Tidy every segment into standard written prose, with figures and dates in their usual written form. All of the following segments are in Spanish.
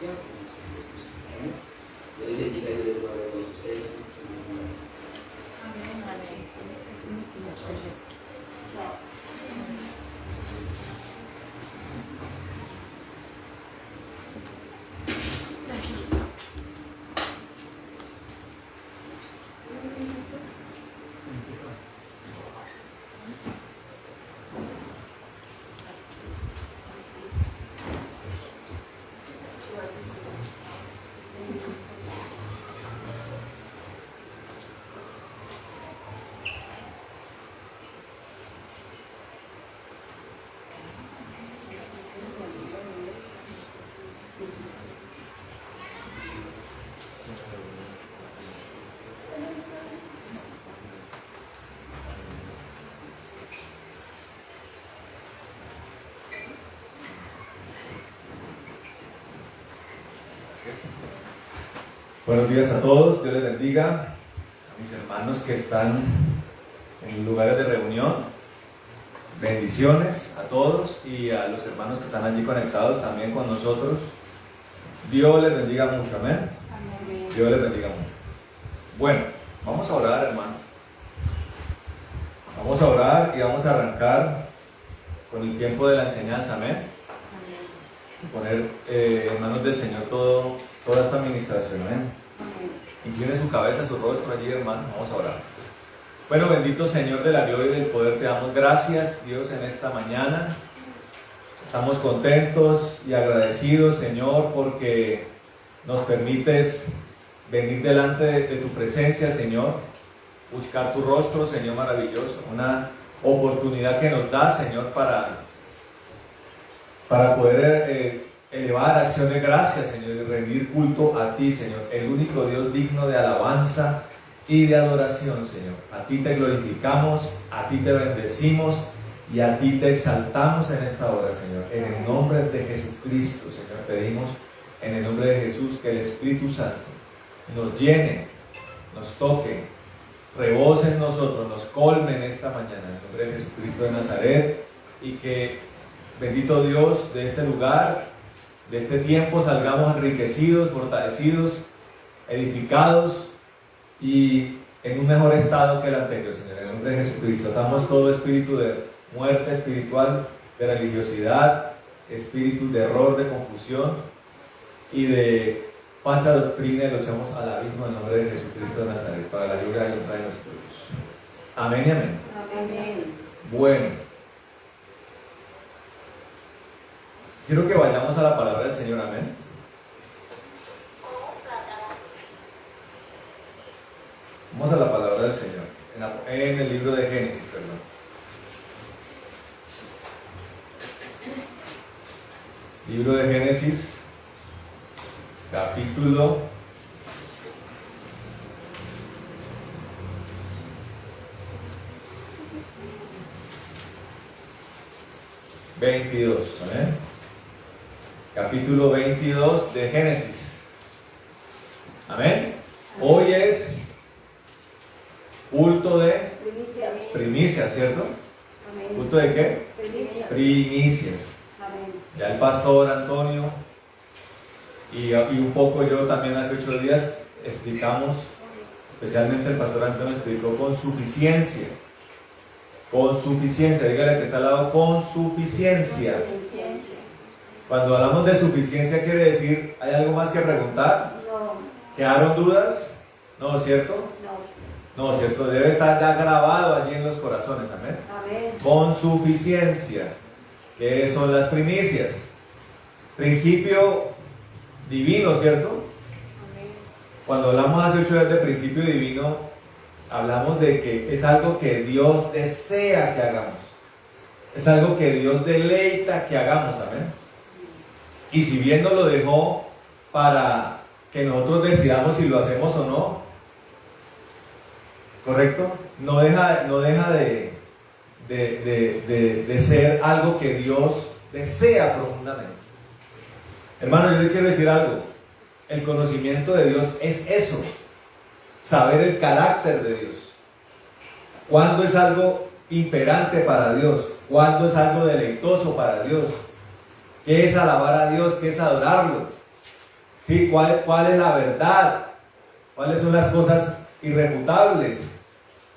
Yo les bendiga, yo les guarde a todos ustedes. Amén. Buenos días a todos, Dios les bendiga, a mis hermanos que están en lugares de reunión, bendiciones a todos y a los hermanos que están allí conectados también con nosotros. Dios les bendiga mucho, amén. Amén. Dios les bendiga mucho. Bueno, vamos a orar, hermano. Vamos a orar y vamos a arrancar con el tiempo de la enseñanza, amén. Poner en manos del Señor toda esta administración, amén. Incline su cabeza, su rostro allí, hermano. Vamos a orar. Bueno, bendito Señor de la gloria y del poder, te damos gracias, Dios, en esta mañana. Estamos contentos y agradecidos, Señor, porque nos permites venir delante de tu presencia, Señor. Buscar tu rostro, Señor maravilloso. Una oportunidad que nos da, Señor, para poder elevar acción de gracias, Señor, y rendir culto a ti, Señor, el único Dios digno de alabanza y de adoración, Señor. A ti te glorificamos, a ti te bendecimos y a ti te exaltamos en esta hora, Señor. En el nombre de Jesucristo, Señor, pedimos en el nombre de Jesús que el Espíritu Santo nos llene, nos toque, rebose en nosotros, nos colme en esta mañana, en el nombre de Jesucristo de Nazaret, y que, bendito Dios, de este lugar, de este tiempo, salgamos enriquecidos, fortalecidos, edificados y en un mejor estado que el anterior, Señor. En el nombre de Jesucristo, atamos todo espíritu de muerte espiritual, de religiosidad, espíritu de error, de confusión y de falsa doctrina, y lo echamos al abismo en el nombre de Jesucristo de Nazaret, para la gloria y honra de nuestro Dios. Amén y amén. Amén. Bueno, quiero que vayamos a la palabra del Señor, amén. Vamos a la palabra del Señor, en el libro de Génesis, perdón. Libro de Génesis, capítulo 22, ¿amén? Capítulo 22 de Génesis. Amén. Hoy es culto de primicia, ¿cierto? Amén. ¿Culto de qué? Primicias. Primicias. Amén. Ya el pastor Antonio y un poco yo también hace 8 días explicamos, especialmente el pastor Antonio explicó con suficiencia. Con suficiencia, dígale que está al lado, con suficiencia. Cuando hablamos de suficiencia quiere decir, ¿hay algo más que preguntar? No. ¿Quedaron dudas? No, ¿cierto? No. No, ¿cierto? Debe estar ya grabado allí en los corazones, amén. Amén. Con suficiencia. ¿Qué son las primicias? Principio divino, ¿cierto? Amén. Cuando hablamos hace 8 días de principio divino, hablamos de que es algo que Dios desea que hagamos. Es algo que Dios deleita que hagamos, amén. Y si bien nos lo dejó para que nosotros decidamos si lo hacemos o no, ¿correcto? No deja de ser algo que Dios desea profundamente. Hermano, yo le quiero decir algo. El conocimiento de Dios es eso. Saber el carácter de Dios. ¿Cuándo es algo imperante para Dios? ¿Cuándo es algo deleitoso para Dios? ¿Qué es alabar a Dios? ¿Qué es adorarlo? ¿Sí? ¿Cuál es la verdad? ¿Cuáles son las cosas irrefutables?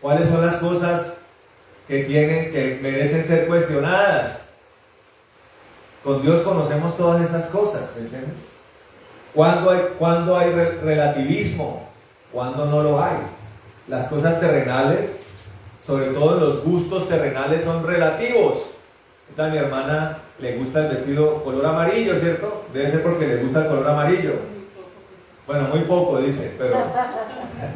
¿Cuáles son las cosas que merecen ser cuestionadas? Con Dios conocemos todas estas cosas, ¿entiendes? ¿Cuándo hay relativismo? ¿Cuándo no lo hay? Las cosas terrenales, sobre todo los gustos terrenales, son relativos. A mi hermana le gusta el vestido color amarillo, ¿cierto? Debe ser porque le gusta el color amarillo. Bueno, muy poco, dice, pero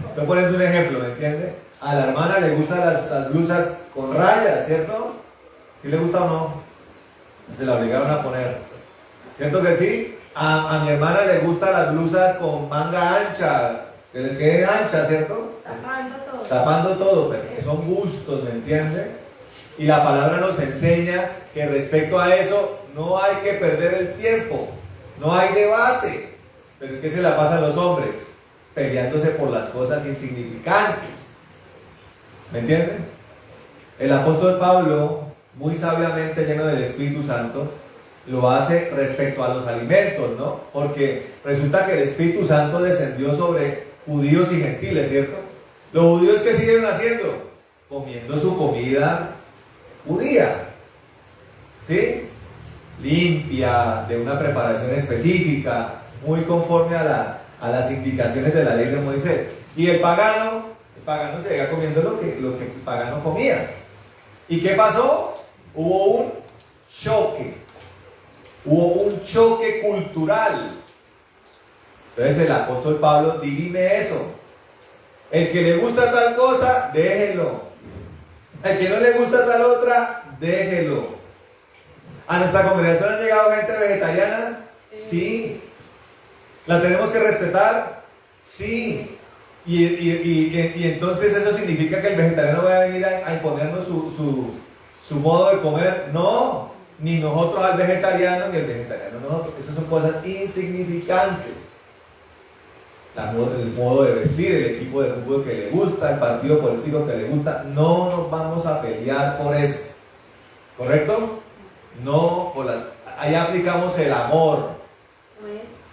estoy poniendo un ejemplo, ¿me entiende? A la hermana le gustan las blusas con rayas, ¿cierto? ¿Sí le gusta o no? Se la obligaron a poner. ¿Cierto que sí? A mi hermana le gustan las blusas con manga ancha, que le quede ancha, ¿cierto? Tapando todo. Tapando todo, pero que son gustos, ¿me entiende? Y la palabra nos enseña que respecto a eso no hay que perder el tiempo, no hay debate. Pero ¿qué se la pasa a los hombres? Peleándose por las cosas insignificantes. ¿Me entienden? El apóstol Pablo, muy sabiamente lleno del Espíritu Santo, lo hace respecto a los alimentos, ¿no? Porque resulta que el Espíritu Santo descendió sobre judíos y gentiles, ¿cierto? Los judíos, ¿qué siguieron haciendo? Comiendo su comida judía, ¿sí? Limpia, de una preparación específica, muy conforme a las indicaciones de la ley de Moisés. Y el pagano seguía comiendo lo que el pagano comía. ¿Y qué pasó? Hubo un choque cultural. Entonces el apóstol Pablo dirime eso. El que le gusta tal cosa, déjelo. El que no le gusta tal otra, déjelo. ¿A nuestra congregación ha llegado gente vegetariana? Sí. ¿La tenemos que respetar? Sí. Y entonces eso significa que el vegetariano va a venir a imponernos su modo de comer. No, ni nosotros al vegetariano, ni el vegetariano a nosotros. Esas son cosas insignificantes. El modo de vestir, el equipo de fútbol que le gusta, el partido político que le gusta, no nos vamos a pelear por eso. ¿Correcto? No, ahí aplicamos el amor.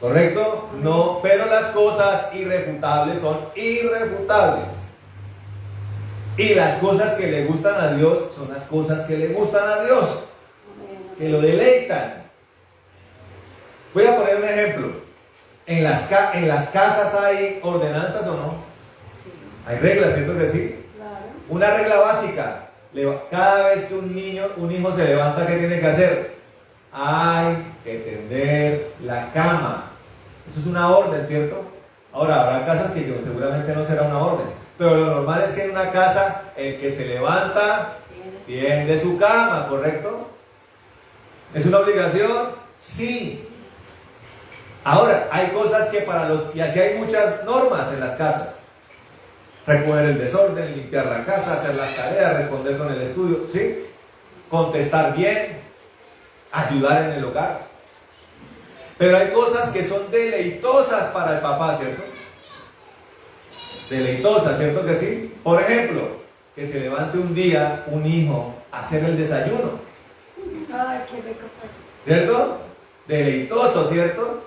¿Correcto? No, pero las cosas irrefutables son irrefutables. Y las cosas que le gustan a Dios son las cosas que le gustan a Dios, que lo deleitan. Voy a poner un ejemplo. ¿En las casas hay ordenanzas o no? Sí. Hay reglas, ¿cierto que sí? Claro. Una regla básica. Cada vez que un hijo se levanta, ¿qué tiene que hacer? Hay que tender la cama. Eso es una orden, ¿cierto? Ahora, habrá casas que seguramente no será una orden. Pero lo normal es que en una casa, el que se levanta, tiende su cama, ¿correcto? ¿Es una obligación? Sí. Ahora, hay cosas que y así hay muchas normas en las casas. Recoger el desorden, limpiar la casa, hacer las tareas, responder con el estudio, ¿sí? Contestar bien, ayudar en el hogar. Pero hay cosas que son deleitosas para el papá, ¿cierto? Deleitosas, ¿cierto que sí? Por ejemplo, que se levante un día un hijo a hacer el desayuno. Ay, qué rico. ¿Cierto? Deleitoso, ¿cierto?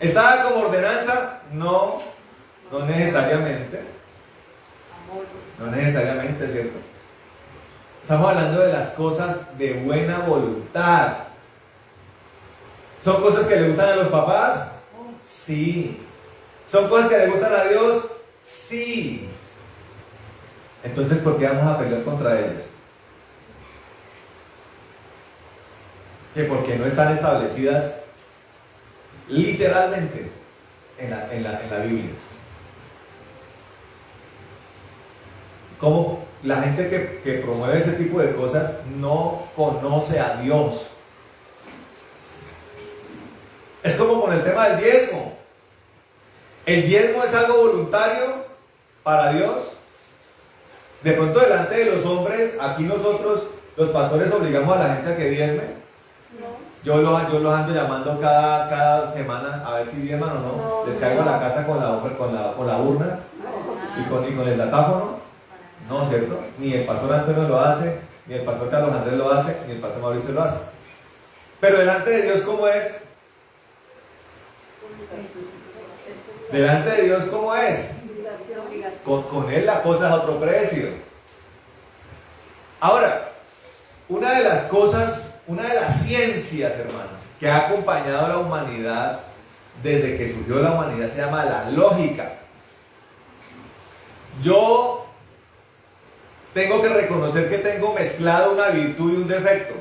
¿Está como ordenanza? No necesariamente. No necesariamente, ¿cierto? Estamos hablando de las cosas de buena voluntad. ¿Son cosas que le gustan a los papás? Sí. ¿Son cosas que le gustan a Dios? Sí. Entonces, ¿por qué vamos a pelear contra ellos? Que porque no están establecidas literalmente en la Biblia. Como la gente que promueve ese tipo de cosas no conoce a Dios. Es como con el tema del diezmo. ¿El diezmo es algo voluntario para Dios? De pronto delante de los hombres, aquí nosotros, los pastores, obligamos a la gente a que diezme. No. Yo los ando llamando cada semana a ver si diezman o no. Les caigo a la casa con la urna y con el datáfono. No, ¿cierto? Ni el pastor Antonio lo hace, ni el pastor Carlos Andrés lo hace, ni el pastor Mauricio lo hace. Pero delante de Dios, ¿cómo es? Delante de Dios, ¿cómo es? Con Él la cosa es a otro precio. Ahora, una de las cosas, una de las ciencias, hermano, que ha acompañado a la humanidad desde que surgió la humanidad se llama la lógica. Yo tengo que reconocer que tengo mezclado una virtud y un defecto.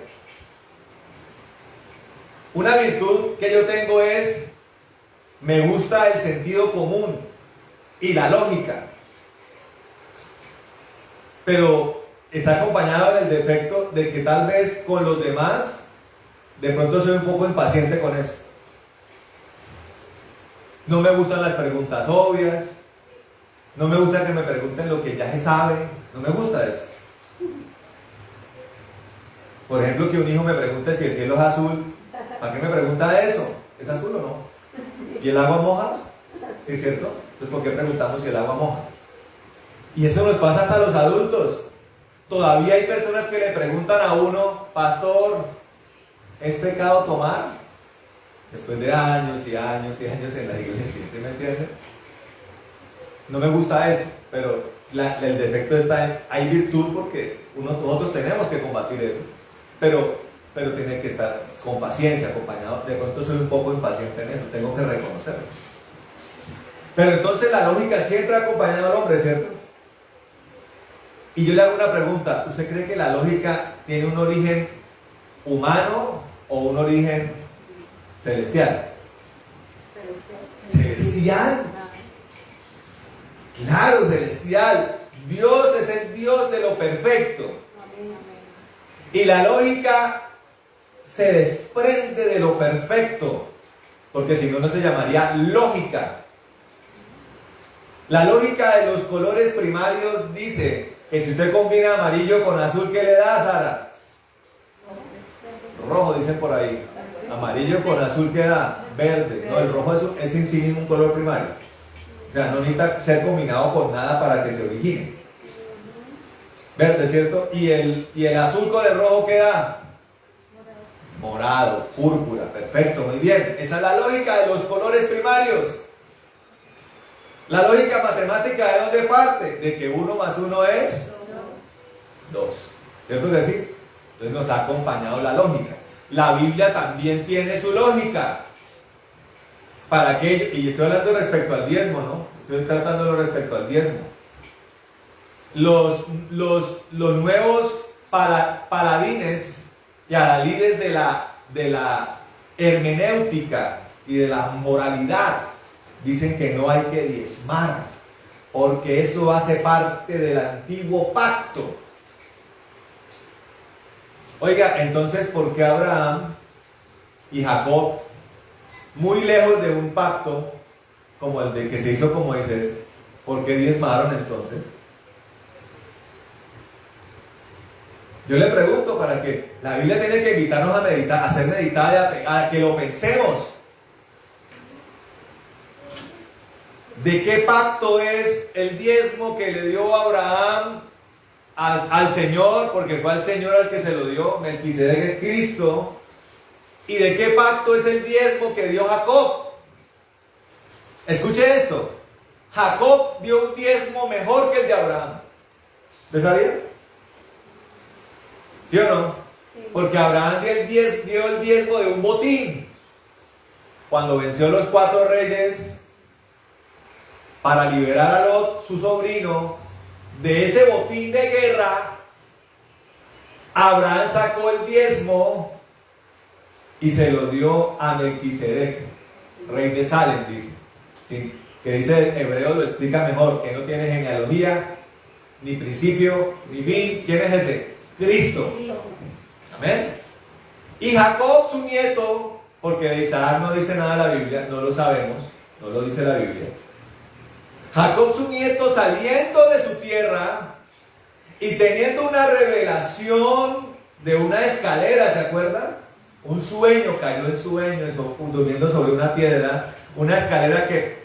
Una virtud que yo tengo es, me gusta el sentido común y la lógica. Pero está acompañado del defecto de que tal vez con los demás, de pronto soy un poco impaciente con eso. No me gustan las preguntas obvias. No me gusta que me pregunten lo que ya se sabe. No me gusta eso. Por ejemplo, que un hijo me pregunte si el cielo es azul. ¿Para qué me pregunta eso? ¿Es azul o no? ¿Y el agua moja? ¿Sí es cierto? Entonces, ¿por qué preguntamos si el agua moja? Y eso nos pasa hasta a los adultos. Todavía hay personas que le preguntan a uno, pastor, ¿es pecado tomar? Después de años y años y años en la iglesia, ¿sí me entienden? No me gusta eso, pero el defecto está en, hay virtud porque nosotros tenemos que combatir eso, pero tiene que estar con paciencia, acompañado. De pronto soy un poco impaciente en eso, tengo que reconocerlo. Pero entonces la lógica siempre ha acompañado al hombre, ¿cierto? Y yo le hago una pregunta, ¿usted cree que la lógica tiene un origen humano o un origen celestial? ¿Celestial? Claro, celestial. Dios es el Dios de lo perfecto. Y la lógica se desprende de lo perfecto, porque si no, no se llamaría lógica. La lógica de los colores primarios dice que si usted combina amarillo con azul, ¿qué le da, Sara? Rojo, dicen por ahí. Amarillo con azul, ¿qué da? Verde. No, el rojo es en sí mismo un color primario. O sea, no necesita ser combinado con nada para que se origine. Verde, ¿cierto? Y el azul con el rojo, ¿qué da? Morado, púrpura. Perfecto, muy bien. Esa es la lógica de los colores primarios. La lógica matemática, ¿de dónde parte? De que 1 más 1 es 2. ¿Cierto que sí? Entonces nos ha acompañado la lógica. La Biblia también tiene su lógica. ¿Para qué? Y estoy hablando respecto al diezmo, ¿no? Estoy tratándolo respecto al diezmo. Los nuevos paladines y adalides de la hermenéutica y de la moralidad dicen que no hay que diezmar, porque eso hace parte del antiguo pacto. Oiga, entonces, ¿por qué Abraham y Jacob, muy lejos de un pacto como el de que se hizo con Moisés, por qué diezmaron entonces? Yo le pregunto, para que la Biblia tiene que invitarnos a meditar, a ser meditada, a que lo pensemos. ¿De qué pacto es el diezmo que le dio Abraham al Señor? Porque fue al Señor al que se lo dio, Melquisedec es Cristo. ¿Y de qué pacto es el diezmo que dio Jacob? Escuche esto. Jacob dio un diezmo mejor que el de Abraham. ¿Usted sabía? ¿Sí o no? Sí. Porque Abraham dio el diezmo de un botín. Cuando venció los 4 reyes para liberar a Lot, su sobrino, de ese botín de guerra, Abraham sacó el diezmo y se lo dio a Melquisedec, rey de Salem, dice. Sí, que dice el hebreo, lo explica mejor, que no tiene genealogía, ni principio, ni fin. ¿Quién es ese? Cristo. Amén. Y Jacob, su nieto, porque de Isaac no dice nada la Biblia, no lo sabemos, no lo dice la Biblia. Jacob, su nieto, saliendo de su tierra y teniendo una revelación de una escalera, ¿se acuerdan? Un sueño, cayó en sueño, durmiendo sobre una piedra, una escalera que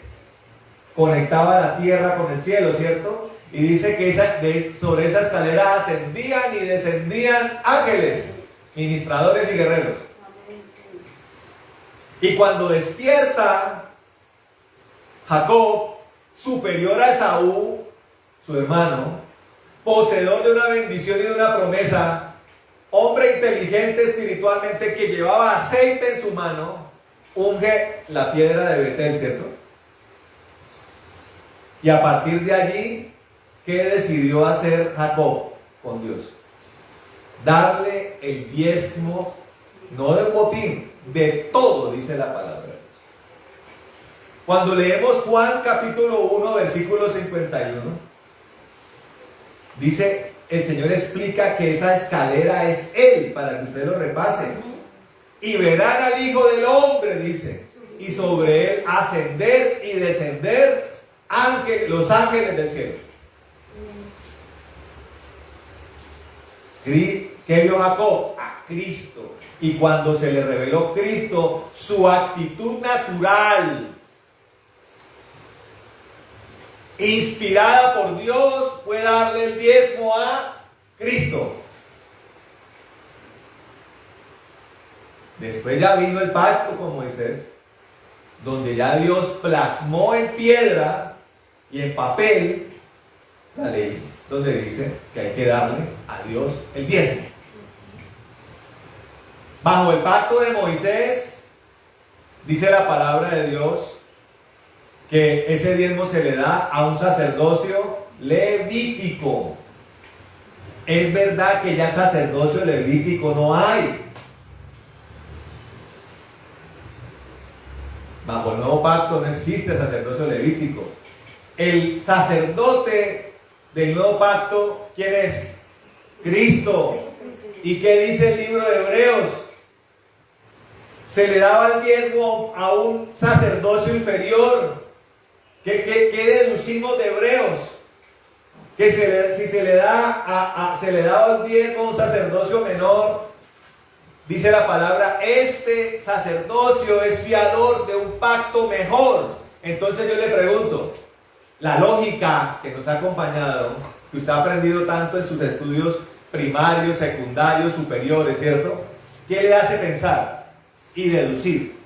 conectaba la tierra con el cielo, ¿cierto? Y dice que sobre esa escalera ascendían y descendían ángeles, ministradores y guerreros. Y cuando despierta, Jacob, superior a Esaú, su hermano, poseedor de una bendición y de una promesa, hombre inteligente espiritualmente que llevaba aceite en su mano, unge la piedra de Betel, ¿cierto? Y a partir de allí, ¿qué decidió hacer Jacob con Dios? Darle el diezmo, no del botín, de todo, dice la palabra de Dios. Cuando leemos Juan capítulo 1, versículo 51, dice, el Señor explica que esa escalera es Él, para que ustedes lo repasen. Y verán al Hijo del Hombre, dice, y sobre Él ascender y descender los ángeles del cielo. ¿Qué vio Jacob? A Cristo. Y cuando se le reveló Cristo, su actitud natural, inspirada por Dios, fue darle el diezmo a Cristo. Después ya vino el pacto con Moisés, donde ya Dios plasmó en piedra y en papel la ley, donde dice que hay que darle a Dios el diezmo. Bajo el pacto de Moisés, dice la palabra de Dios, que ese diezmo se le da a un sacerdocio levítico. Es verdad que ya sacerdocio levítico no hay. Bajo el nuevo pacto no existe sacerdocio levítico. El sacerdote del nuevo pacto, ¿quién es? Cristo. ¿Y qué dice el libro de Hebreos? Se le daba el diezmo a un sacerdocio inferior. ¿Qué deducimos de Hebreos? Que si se le daba el diezmo a un sacerdocio menor, dice la palabra, este sacerdocio es fiador de un pacto mejor. Entonces yo le pregunto, la lógica que nos ha acompañado, que usted ha aprendido tanto en sus estudios primarios, secundarios, superiores, ¿cierto? ¿Qué le hace pensar y deducir?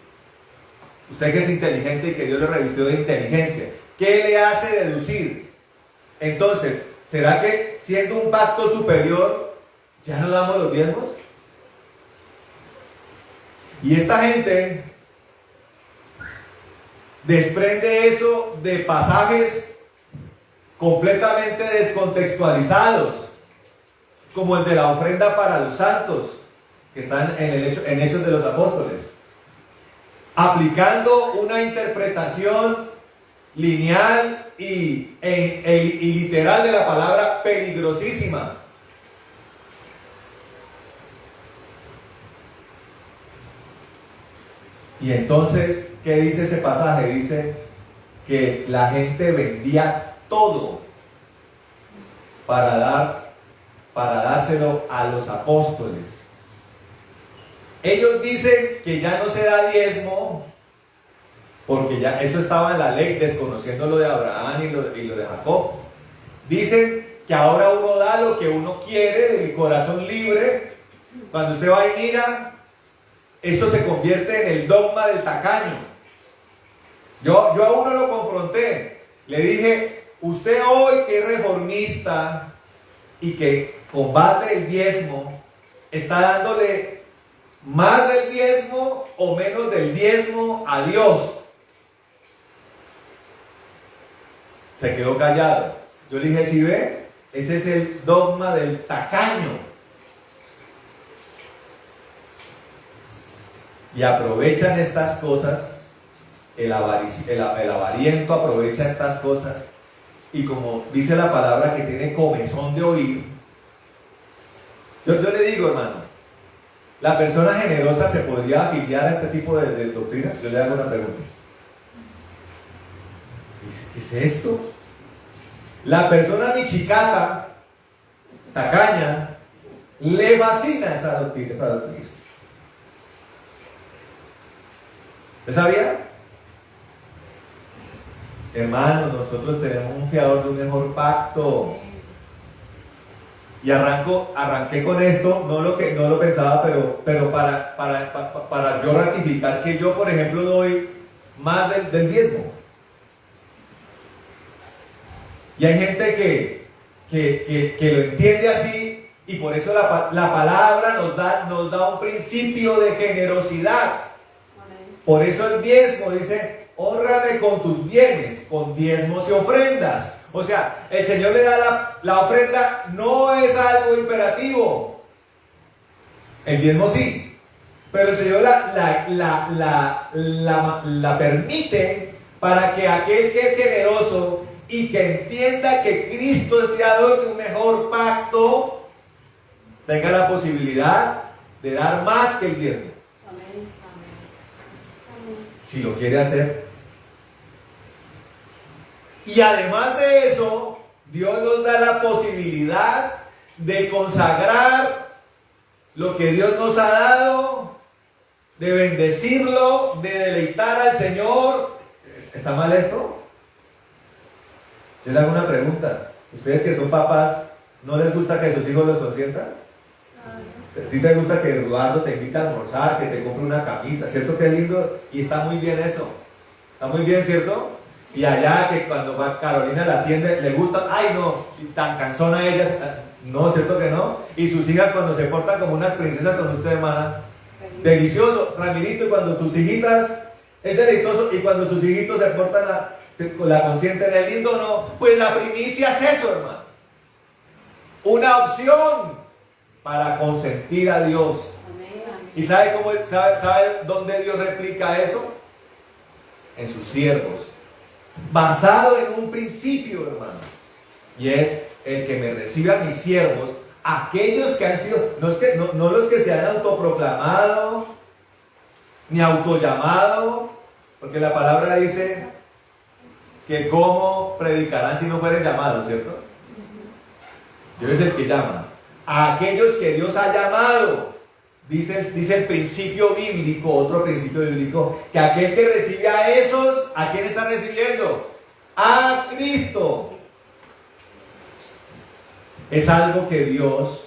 Usted que es inteligente y que Dios le revistió de inteligencia, ¿qué le hace deducir? Entonces, ¿será que siendo un pacto superior, ya no damos los diezmos? Y esta gente desprende eso de pasajes completamente descontextualizados, como el de la ofrenda para los santos, que están en Hechos de los Apóstoles, aplicando una interpretación lineal y literal de la palabra peligrosísima. Y entonces, ¿qué dice ese pasaje? Dice que la gente vendía todo para dárselo a los apóstoles. Ellos dicen que ya no se da diezmo, porque ya eso estaba en la ley, desconociendo lo de Abraham y lo de Jacob. Dicen que ahora uno da lo que uno quiere, del corazón libre. Cuando usted va y mira, eso se convierte en el dogma del tacaño. Yo a uno lo confronté, le dije, usted hoy que es reformista y que combate el diezmo, ¿está dándole más del diezmo o menos del diezmo a Dios? Se quedó callado. Yo le dije, ¿sí ve? Ese es el dogma del tacaño. Y aprovechan estas cosas, el avariento aprovecha estas cosas, y como dice la palabra que tiene comezón de oír, yo le digo, hermano, ¿la persona generosa se podría afiliar a este tipo de doctrinas? Yo le hago una pregunta. ¿Qué es esto? La persona michicata, tacaña, le fascina esa doctrina. ¿Usted sabía? Hermanos, nosotros tenemos un fiador de un mejor pacto. Y arranqué con esto, no lo pensaba, pero para yo ratificar que yo, por ejemplo, doy más del diezmo. Y hay gente que lo entiende así, y por eso la palabra nos da un principio de generosidad. Por eso el diezmo dice: hónrame con tus bienes, con diezmos y ofrendas. O sea, el Señor le da la ofrenda, no es algo imperativo. El diezmo sí, pero el Señor la permite para que aquel que es generoso y que entienda que Cristo es creador de un mejor pacto, tenga la posibilidad de dar más que el diezmo. Amén. Si lo quiere hacer. Y además de eso, Dios nos da la posibilidad de consagrar lo que Dios nos ha dado, de bendecirlo, de deleitar al Señor. ¿Está mal esto? Yo le hago una pregunta. ¿Ustedes que son papás, no les gusta que sus hijos los consientan? ¿A ti te gusta que Eduardo te invite a almorzar, que te compre una camisa? ¿Cierto que es lindo? Y está muy bien eso. Está muy bien, ¿cierto? Y allá que cuando va Carolina a la tienda le gusta, ay no, tan cansona ella. No, ¿cierto que no? Y sus hijas cuando se portan como unas princesas con usted, hermana. Delicioso. Ramirito, y cuando tus hijitas, es delicioso, y cuando sus hijitos se portan la consienten, ¿es lindo o no? Pues la primicia es eso, hermano. Una opción para consentir a Dios. ¿Y sabe dónde Dios replica eso? En sus siervos. Basado en un principio, hermano. Y es: el que me recibe a mis siervos, aquellos que han sido, no los que se han autoproclamado, ni autollamado, porque la palabra dice que cómo predicarán si no fueren llamados, ¿cierto? Dios es el que llama. A aquellos que Dios ha llamado, dice el principio bíblico, otro principio bíblico, que aquel que recibe a esos, ¿a quién está recibiendo? A Cristo. Es algo que Dios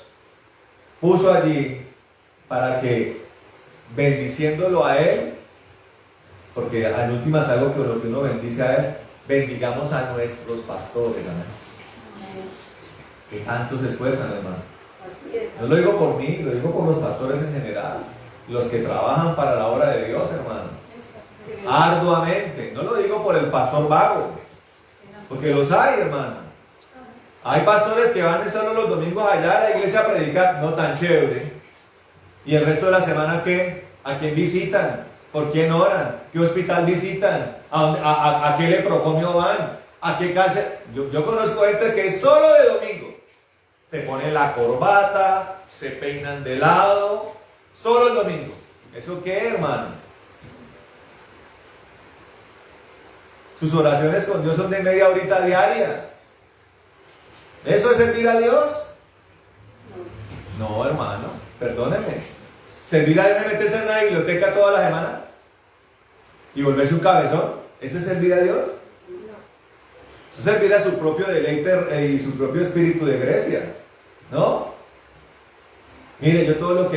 puso allí para que, bendiciéndolo a Él, porque al último es algo que lo que uno bendice a Él, bendigamos a nuestros pastores, amén. Que tanto se esfuerzan, hermano. No lo digo por mí, lo digo por los pastores en general, los que trabajan para la obra de Dios, hermano, arduamente. No lo digo por el pastor vago, porque los hay, hermano. Hay pastores que van solo los domingos allá a la iglesia a predicar, no tan chévere. Y el resto de la semana, ¿qué? ¿A quién visitan? ¿Por quién oran? ¿Qué hospital visitan? ¿A qué leprocomio van? ¿A qué cárcel? Yo conozco gente que es solo de domingo. Se ponen la corbata, se peinan de lado, solo el domingo. ¿Eso qué, hermano? Sus oraciones con Dios son de media horita diaria. ¿Eso es servir a Dios? No, hermano, perdónenme. ¿Servir a Dios es meterse en una biblioteca toda la semana? ¿Y volverse un cabezón? ¿Eso es servir a Dios? Eso es servir a su propio deleite y su propio espíritu de Grecia, ¿no? Mire, yo todo lo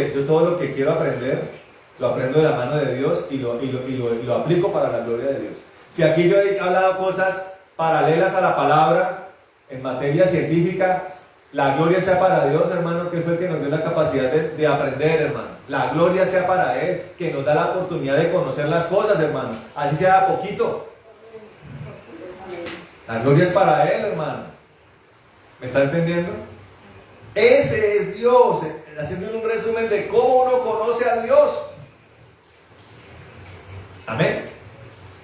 que quiero aprender, lo aprendo de la mano de Dios y lo aplico para la gloria de Dios. Si aquí yo he hablado cosas paralelas a la palabra, en materia científica, la gloria sea para Dios, hermano, que fue el que nos dio la capacidad de aprender, hermano. La gloria sea para Él, que nos da la oportunidad de conocer las cosas, hermano. Así sea poquito. La gloria es para Él, hermano. ¿Me está entendiendo? Ese es Dios, haciendo un resumen de cómo uno conoce a Dios. Amén.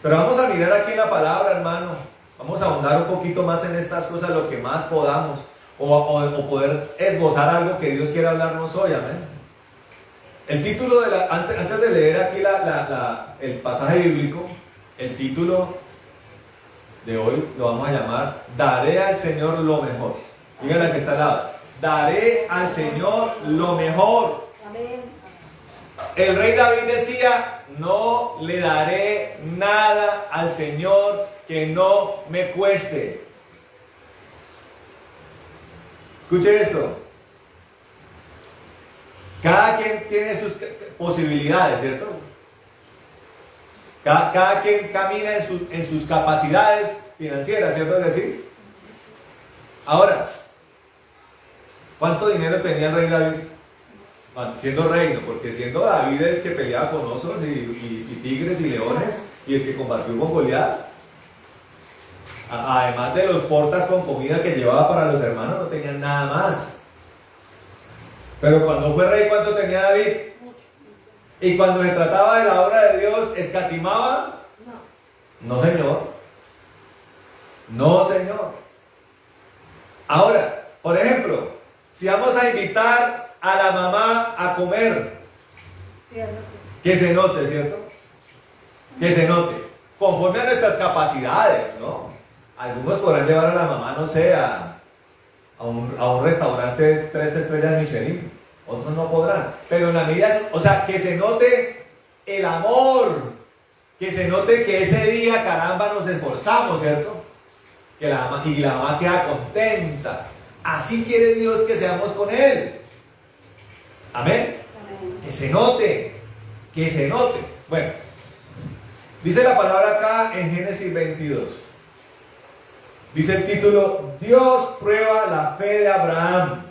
Pero vamos a mirar aquí la palabra, hermano. Vamos a ahondar un poquito más en estas cosas, lo que más podamos, o poder esbozar algo que Dios quiera hablarnos hoy, amén. El título antes de leer aquí el pasaje bíblico, el título de hoy lo vamos a llamar: Daré al Señor lo mejor. Díganle que está al lado: daré al Señor lo mejor. Amén. El rey David decía: no le daré nada al Señor que no me cueste. Escuchen esto. Cada quien tiene sus posibilidades, ¿cierto? Cada quien camina en sus capacidades financieras, ¿cierto? Es decir, Ahora, ¿cuánto dinero tenía el rey David? Siendo reino, porque siendo David el que peleaba con osos y tigres y leones y el que combatió con Goliat, además de los portas con comida que llevaba para los hermanos, no tenían nada más. Pero cuando fue rey, ¿cuánto tenía David? Y cuando se trataba de la obra de Dios, ¿escatimaba? No, señor. No, señor. Ahora, por ejemplo, si vamos a invitar a la mamá a comer, que se note, ¿cierto? Que se note, conforme a nuestras capacidades, ¿no? Algunos podrán llevar a la mamá, no sé, a un restaurante de 3 estrellas Michelin, otros no podrán, pero en la medida, o sea, que se note el amor, que se note que ese día, caramba, nos esforzamos, ¿cierto? Que la mamá queda contenta. Así quiere Dios que seamos con Él. Amén. Que se note, que se note. Bueno, dice la palabra acá en Génesis 22. Dice el título, Dios prueba la fe de Abraham.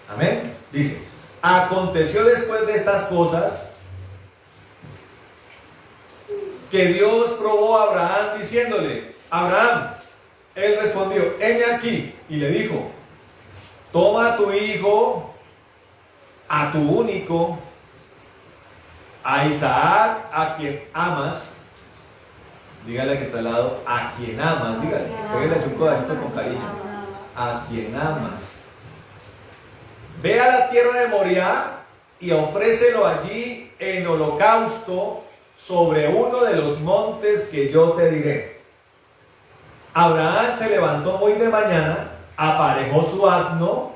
Amén. Dice, aconteció después de estas cosas que Dios probó a Abraham diciéndole, Abraham, él respondió, heme aquí, y le dijo, toma a tu hijo, a tu único, a Isaac, a quien amas. Dígale que está al lado, a quien amas, dígale, pégale un codacito con cariño, a quien amas. Ve a la tierra de Moriah y ofrécelo allí en holocausto sobre uno de los montes que yo te diré. Abraham se levantó muy de mañana, aparejó su asno,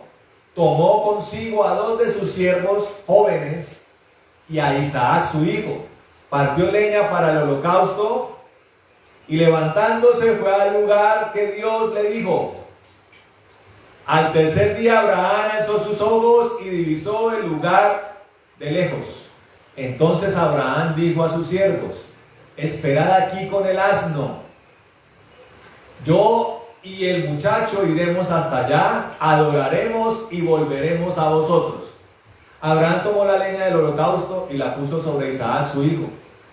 tomó consigo a 2 de sus siervos jóvenes y a Isaac su hijo, partió leña para el holocausto y levantándose fue al lugar que Dios le dijo. Al tercer día Abraham alzó sus ojos y divisó el lugar de lejos. Entonces Abraham dijo a sus siervos, esperad aquí con el asno. Yo y el muchacho iremos hasta allá, adoraremos y volveremos a vosotros. Abraham tomó la leña del holocausto y la puso sobre Isaac su hijo.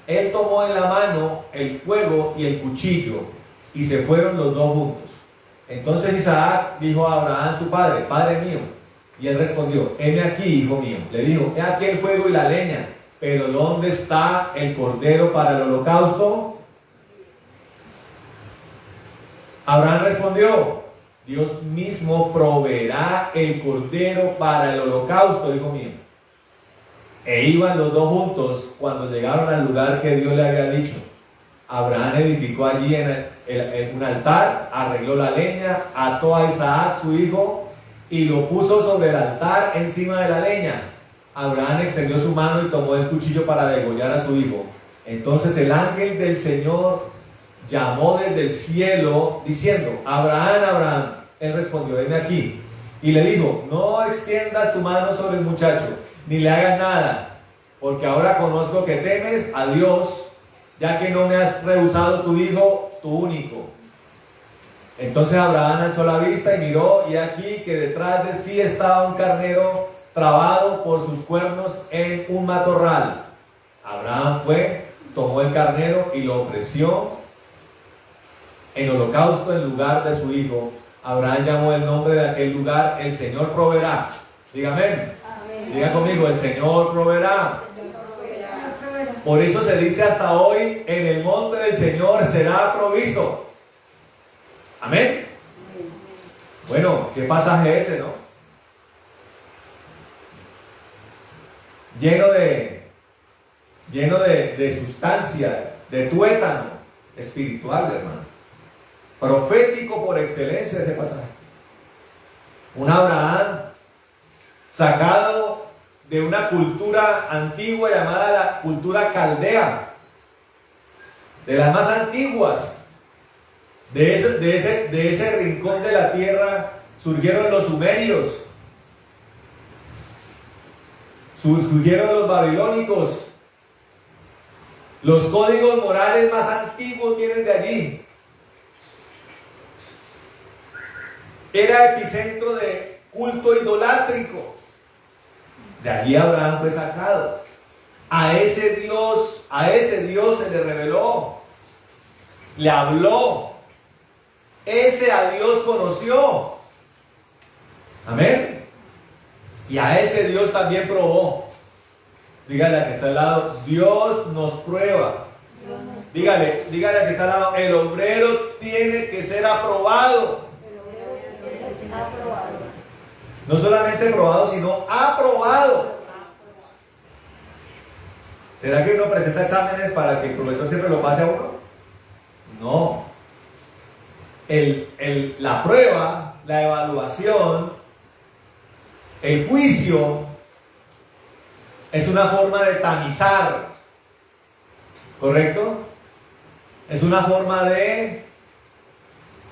Él tomó en la mano el fuego y el cuchillo y se fueron los dos juntos. Entonces Isaac dijo a Abraham su padre, Padre mío. Y él respondió, heme aquí, hijo mío. Le dijo, he aquí el fuego y la leña, pero ¿dónde está el cordero para el holocausto? Abraham respondió, Dios mismo proveerá el cordero para el holocausto, hijo mío. E iban los dos juntos cuando llegaron al lugar que Dios le había dicho. Abraham edificó allí en un altar, arregló la leña, ató a Isaac su hijo y lo puso sobre el altar encima de la leña. Abraham extendió su mano y tomó el cuchillo para degollar a su hijo. Entonces el ángel del Señor llamó desde el cielo diciendo, Abraham, Abraham. Él respondió, heme aquí. Y le dijo, no extiendas tu mano sobre el muchacho, ni le hagas nada, porque ahora conozco que temes a Dios, ya que no me has rehusado tu hijo, tu único. Entonces Abraham alzó la vista y miró, y aquí que detrás de sí estaba un carnero trabado por sus cuernos en un matorral. Abraham fue, tomó el carnero y lo ofreció en holocausto en lugar de su hijo. Abraham llamó el nombre de aquel lugar, el Señor proveerá. Dígame, amén. Diga conmigo, el Señor proveerá. Por eso se dice hasta hoy, en el monte del Señor será provisto. Amén. Bueno, ¿qué pasaje ese, no? Lleno de sustancia, de tuétano espiritual, hermano. Profético por excelencia ese pasaje. Un Abraham sacado de una cultura antigua llamada la cultura caldea, de las más antiguas. De ese rincón de la tierra surgieron los sumerios, surgieron los babilónicos. Los códigos morales más antiguos vienen de allí. era epicentro de culto idolátrico. De allí Abraham fue sacado. A ese Dios se le reveló, le habló. Ese a Dios conoció. Amén. Y a ese Dios también probó. Dígale al que está al lado, Dios nos prueba. Dígale al que está al lado, el obrero tiene que ser aprobado. No solamente probado, sino aprobado. ¿Será que uno presenta exámenes para que el profesor siempre lo pase a uno? No. La prueba, la evaluación, el juicio es una forma de tamizar, ¿correcto? Es una forma de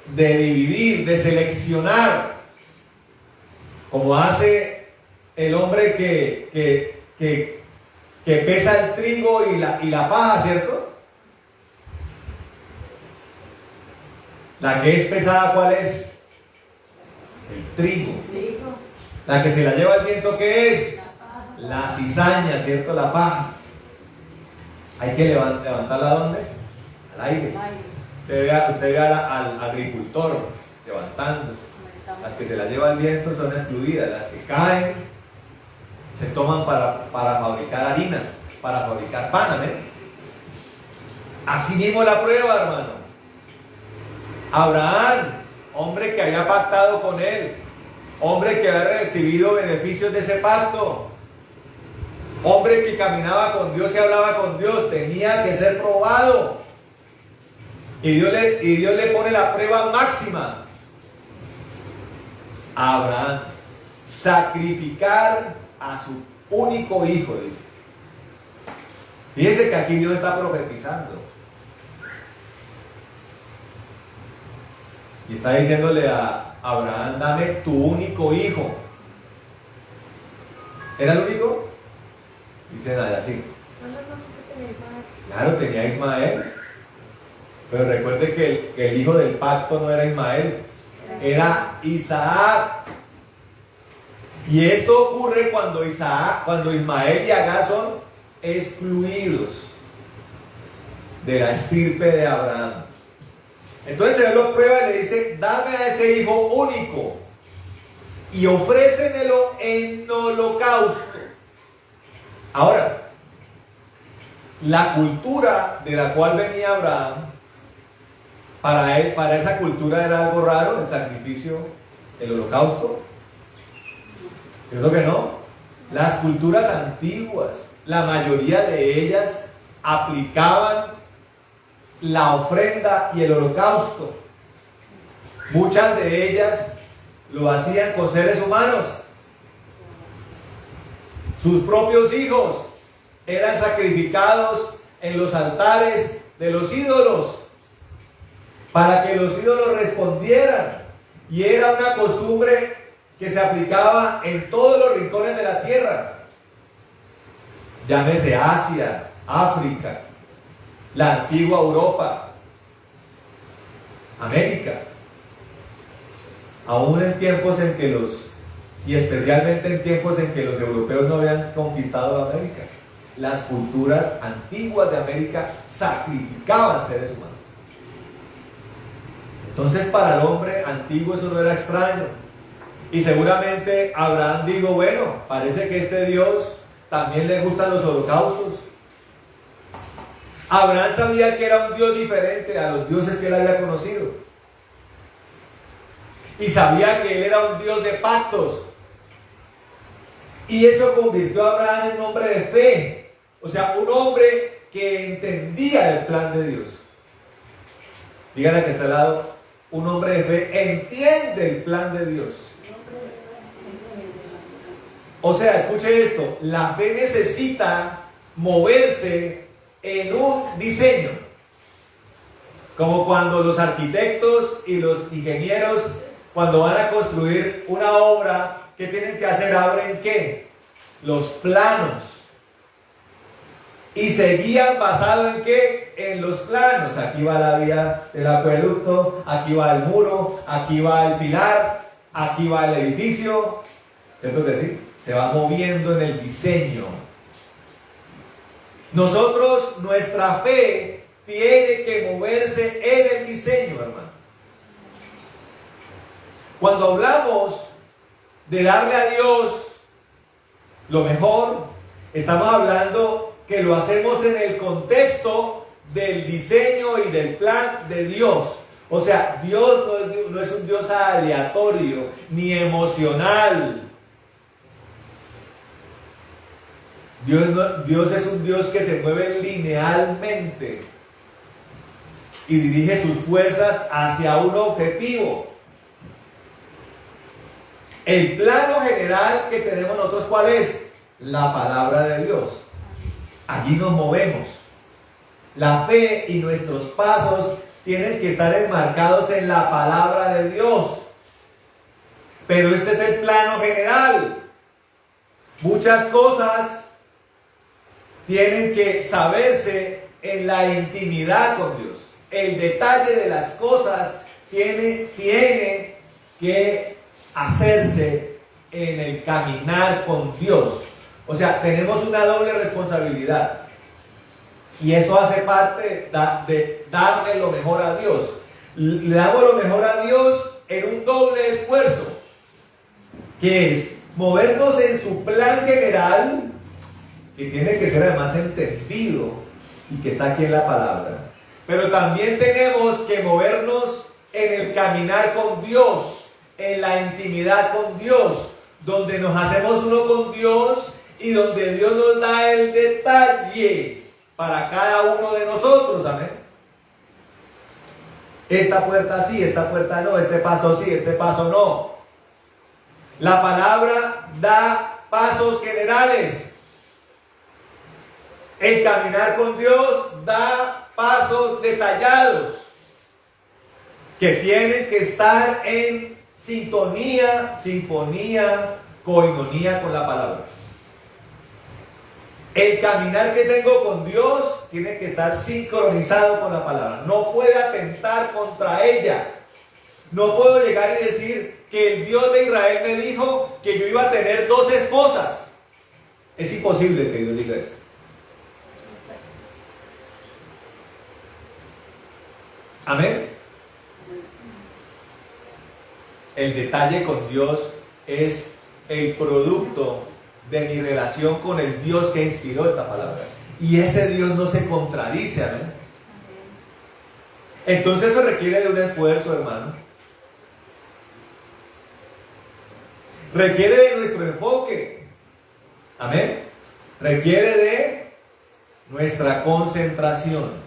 dividir, de seleccionar, como hace el hombre que pesa el trigo y la paja, ¿cierto? La que es pesada, ¿cuál es? El trigo. La que se la lleva el viento, ¿qué es? La cizaña, ¿cierto? La paja. Hay que levantarla, ¿a dónde? Al aire. Usted vea al agricultor levantando. Las que se la lleva el viento son excluidas. Las que caen se toman para fabricar harina, para fabricar pan, ¿eh? Así mismo la prueba, hermano. Abraham, hombre que había pactado con él, hombre que había recibido beneficios de ese pacto, hombre que caminaba con Dios y hablaba con Dios, tenía que ser probado. Y Dios le pone la prueba máxima a Abraham: sacrificar a su único hijo, dice. Fíjense que aquí Dios está profetizando y está diciéndole a Abraham: dame tu único hijo. ¿Era el único? Dice nada así. Claro, tenía Ismael, pero recuerde que el hijo del pacto no era Ismael, era Isaac. Y esto ocurre cuando Ismael y Agar son excluidos de la estirpe de Abraham. Entonces el Señor lo prueba y le dice: dame a ese hijo único y ofrécenelo en holocausto. Ahora, la cultura de la cual venía Abraham, para esa cultura era algo raro el sacrificio, el holocausto. ¿Cierto que no? Las culturas antiguas, la mayoría de ellas aplicaban la ofrenda y el holocausto. Muchas de ellas lo hacían con seres humanos. Sus propios hijos eran sacrificados en los altares de los ídolos para que los ídolos respondieran. Y era una costumbre que se aplicaba en todos los rincones de la tierra. Llámese Asia, África, la antigua Europa, América. Aún en tiempos en que y especialmente en tiempos en que los europeos no habían conquistado América, las culturas antiguas de América sacrificaban seres humanos. Entonces, para el hombre antiguo eso no era extraño. Y seguramente Abraham dijo: bueno, parece que este Dios también le gustan los holocaustos. Abraham sabía que era un Dios diferente a los dioses que él había conocido. Y sabía que él era un Dios de pactos. Y eso convirtió a Abraham en un hombre de fe. O sea, un hombre que entendía el plan de Dios. Díganle que está al lado: un hombre de fe entiende el plan de Dios. O sea, escuche esto: la fe necesita moverse en un diseño. Como cuando los arquitectos y los ingenieros, cuando van a construir una obra, ¿qué tienen que hacer? Abren ¿qué? Los planos. Y se guían basado en ¿qué? En los planos. Aquí va la vía del acueducto, aquí va el muro, aquí va el pilar. aquí va el edificio, ¿cierto que sí? Se va moviendo en el diseño. Nosotros, nuestra fe tiene que moverse en el diseño, hermano. Cuando hablamos de darle a Dios lo mejor, estamos hablando que lo hacemos en el contexto del diseño y del plan de Dios. O sea, Dios no es un Dios aleatorio ni emocional. Dios es un Dios que se mueve linealmente y dirige sus fuerzas hacia un objetivo. El plano general que tenemos nosotros, ¿cuál es? La palabra de Dios. Allí nos movemos. La fe y nuestros pasos tienen que estar enmarcados en la palabra de Dios. Pero este es el plano general. Muchas cosas tienen que saberse en la intimidad con Dios. El detalle de las cosas tiene que hacerse en el caminar con Dios. O sea, tenemos una doble responsabilidad. Y eso hace parte de darle lo mejor a Dios. Le damos lo mejor a Dios en un doble esfuerzo, que es movernos en su plan general, que tiene que ser además entendido y que está aquí en la palabra. Pero también tenemos que movernos en el caminar con Dios, en la intimidad con Dios, donde nos hacemos uno con Dios y donde Dios nos da el detalle para cada uno de nosotros, amén. Esta puerta sí, esta puerta no, este paso sí, este paso no. La palabra da pasos generales. El caminar con Dios da pasos detallados que tienen que estar en sintonía, sinfonía, coinonía con la palabra. El caminar que tengo con Dios tiene que estar sincronizado con la palabra. No puede atentar contra ella. No puedo llegar y decir que el Dios de Israel me dijo que yo iba a tener 2 esposas. Es imposible que Dios diga eso. Amén. El detalle con Dios es el producto de mi relación con el Dios que inspiró esta palabra. Y ese Dios no se contradice, amén. Entonces eso requiere de un esfuerzo, hermano. Requiere de nuestro enfoque. Amén. Requiere de nuestra concentración.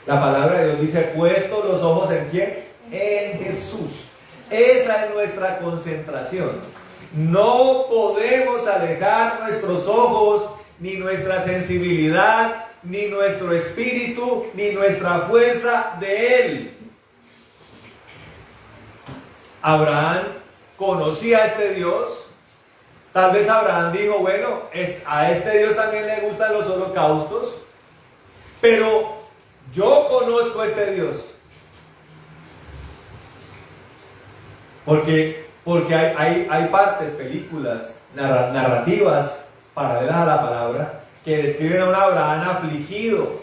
La palabra de Dios dice, puesto los ojos ¿en quién? En Jesús. Esa es nuestra concentración. No podemos alejar nuestros ojos, ni nuestra sensibilidad, ni nuestro espíritu, ni nuestra fuerza de Él. Abraham conocía a este Dios. Tal vez Abraham dijo, bueno, a este Dios también le gustan los holocaustos, pero yo conozco a este Dios. Porque hay partes, películas, narrativas paralelas a la palabra que describen a un Abraham afligido,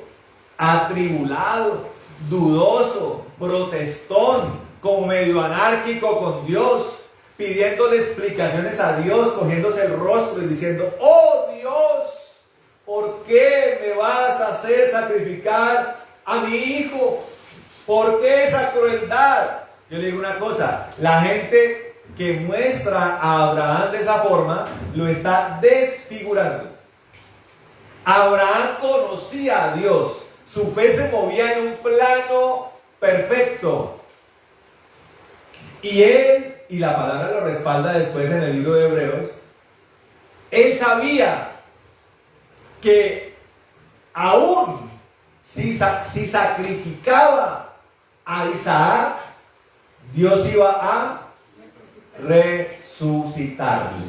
atribulado, dudoso, protestón, como medio anárquico con Dios, pidiéndole explicaciones a Dios, cogiéndose el rostro y diciendo, oh Dios, ¿por qué me vas a hacer sacrificar a mi hijo? ¿Por qué esa crueldad? Yo le digo una cosa, la gente que muestra a Abraham de esa forma lo está desfigurando. Abraham conocía a Dios, su fe se movía en un plano perfecto. Y él, y la palabra lo respalda después en el libro de Hebreos, él sabía que aún si sacrificaba a Isaac, Dios iba a resucitarlo.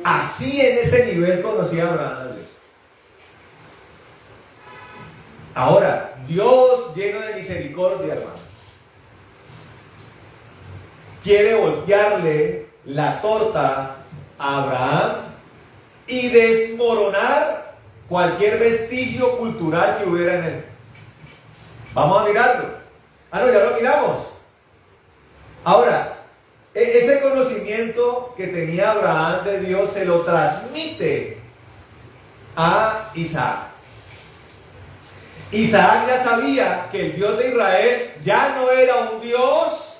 Así en ese nivel conocía Abraham a Dios. Ahora, Dios lleno de misericordia, hermano. quiere voltearle la torta a Abraham y desmoronar cualquier vestigio cultural que hubiera en él. Vamos a mirarlo. No, ya lo miramos. Ahora, ese conocimiento que tenía Abraham de Dios se lo transmite a Isaac. Isaac ya sabía que el Dios de Israel ya no era un Dios,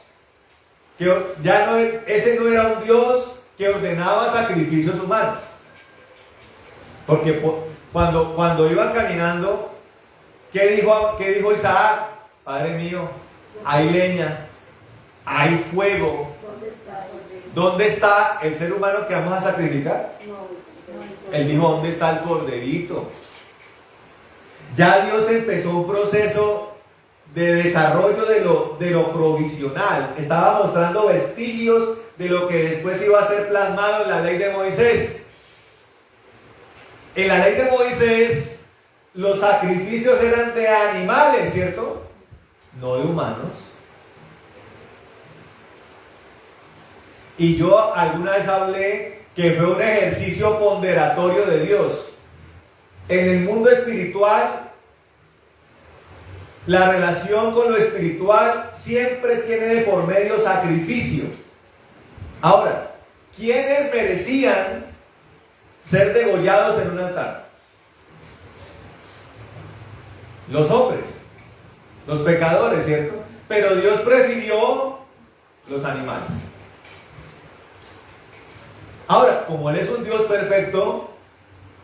ese no era un Dios que ordenaba sacrificios humanos. Porque cuando iban caminando, ¿qué dijo Isaac? Padre mío, hay leña, hay fuego. ¿Dónde está el ser humano que vamos a sacrificar? Él dijo, ¿dónde está el corderito? Ya Dios empezó un proceso de desarrollo de lo provisional. Estaba mostrando vestigios de lo que después iba a ser plasmado en la ley de Moisés. En la ley de Moisés, los sacrificios eran de animales, ¿cierto? No de humanos. Y yo alguna vez hablé que fue un ejercicio ponderatorio de Dios. En el mundo espiritual, la relación con lo espiritual siempre tiene de por medio sacrificio. Ahora, ¿quiénes merecían ser degollados en un altar? Los hombres, los pecadores, ¿cierto? Pero Dios prefirió los animales. Ahora, como Él es un Dios perfecto,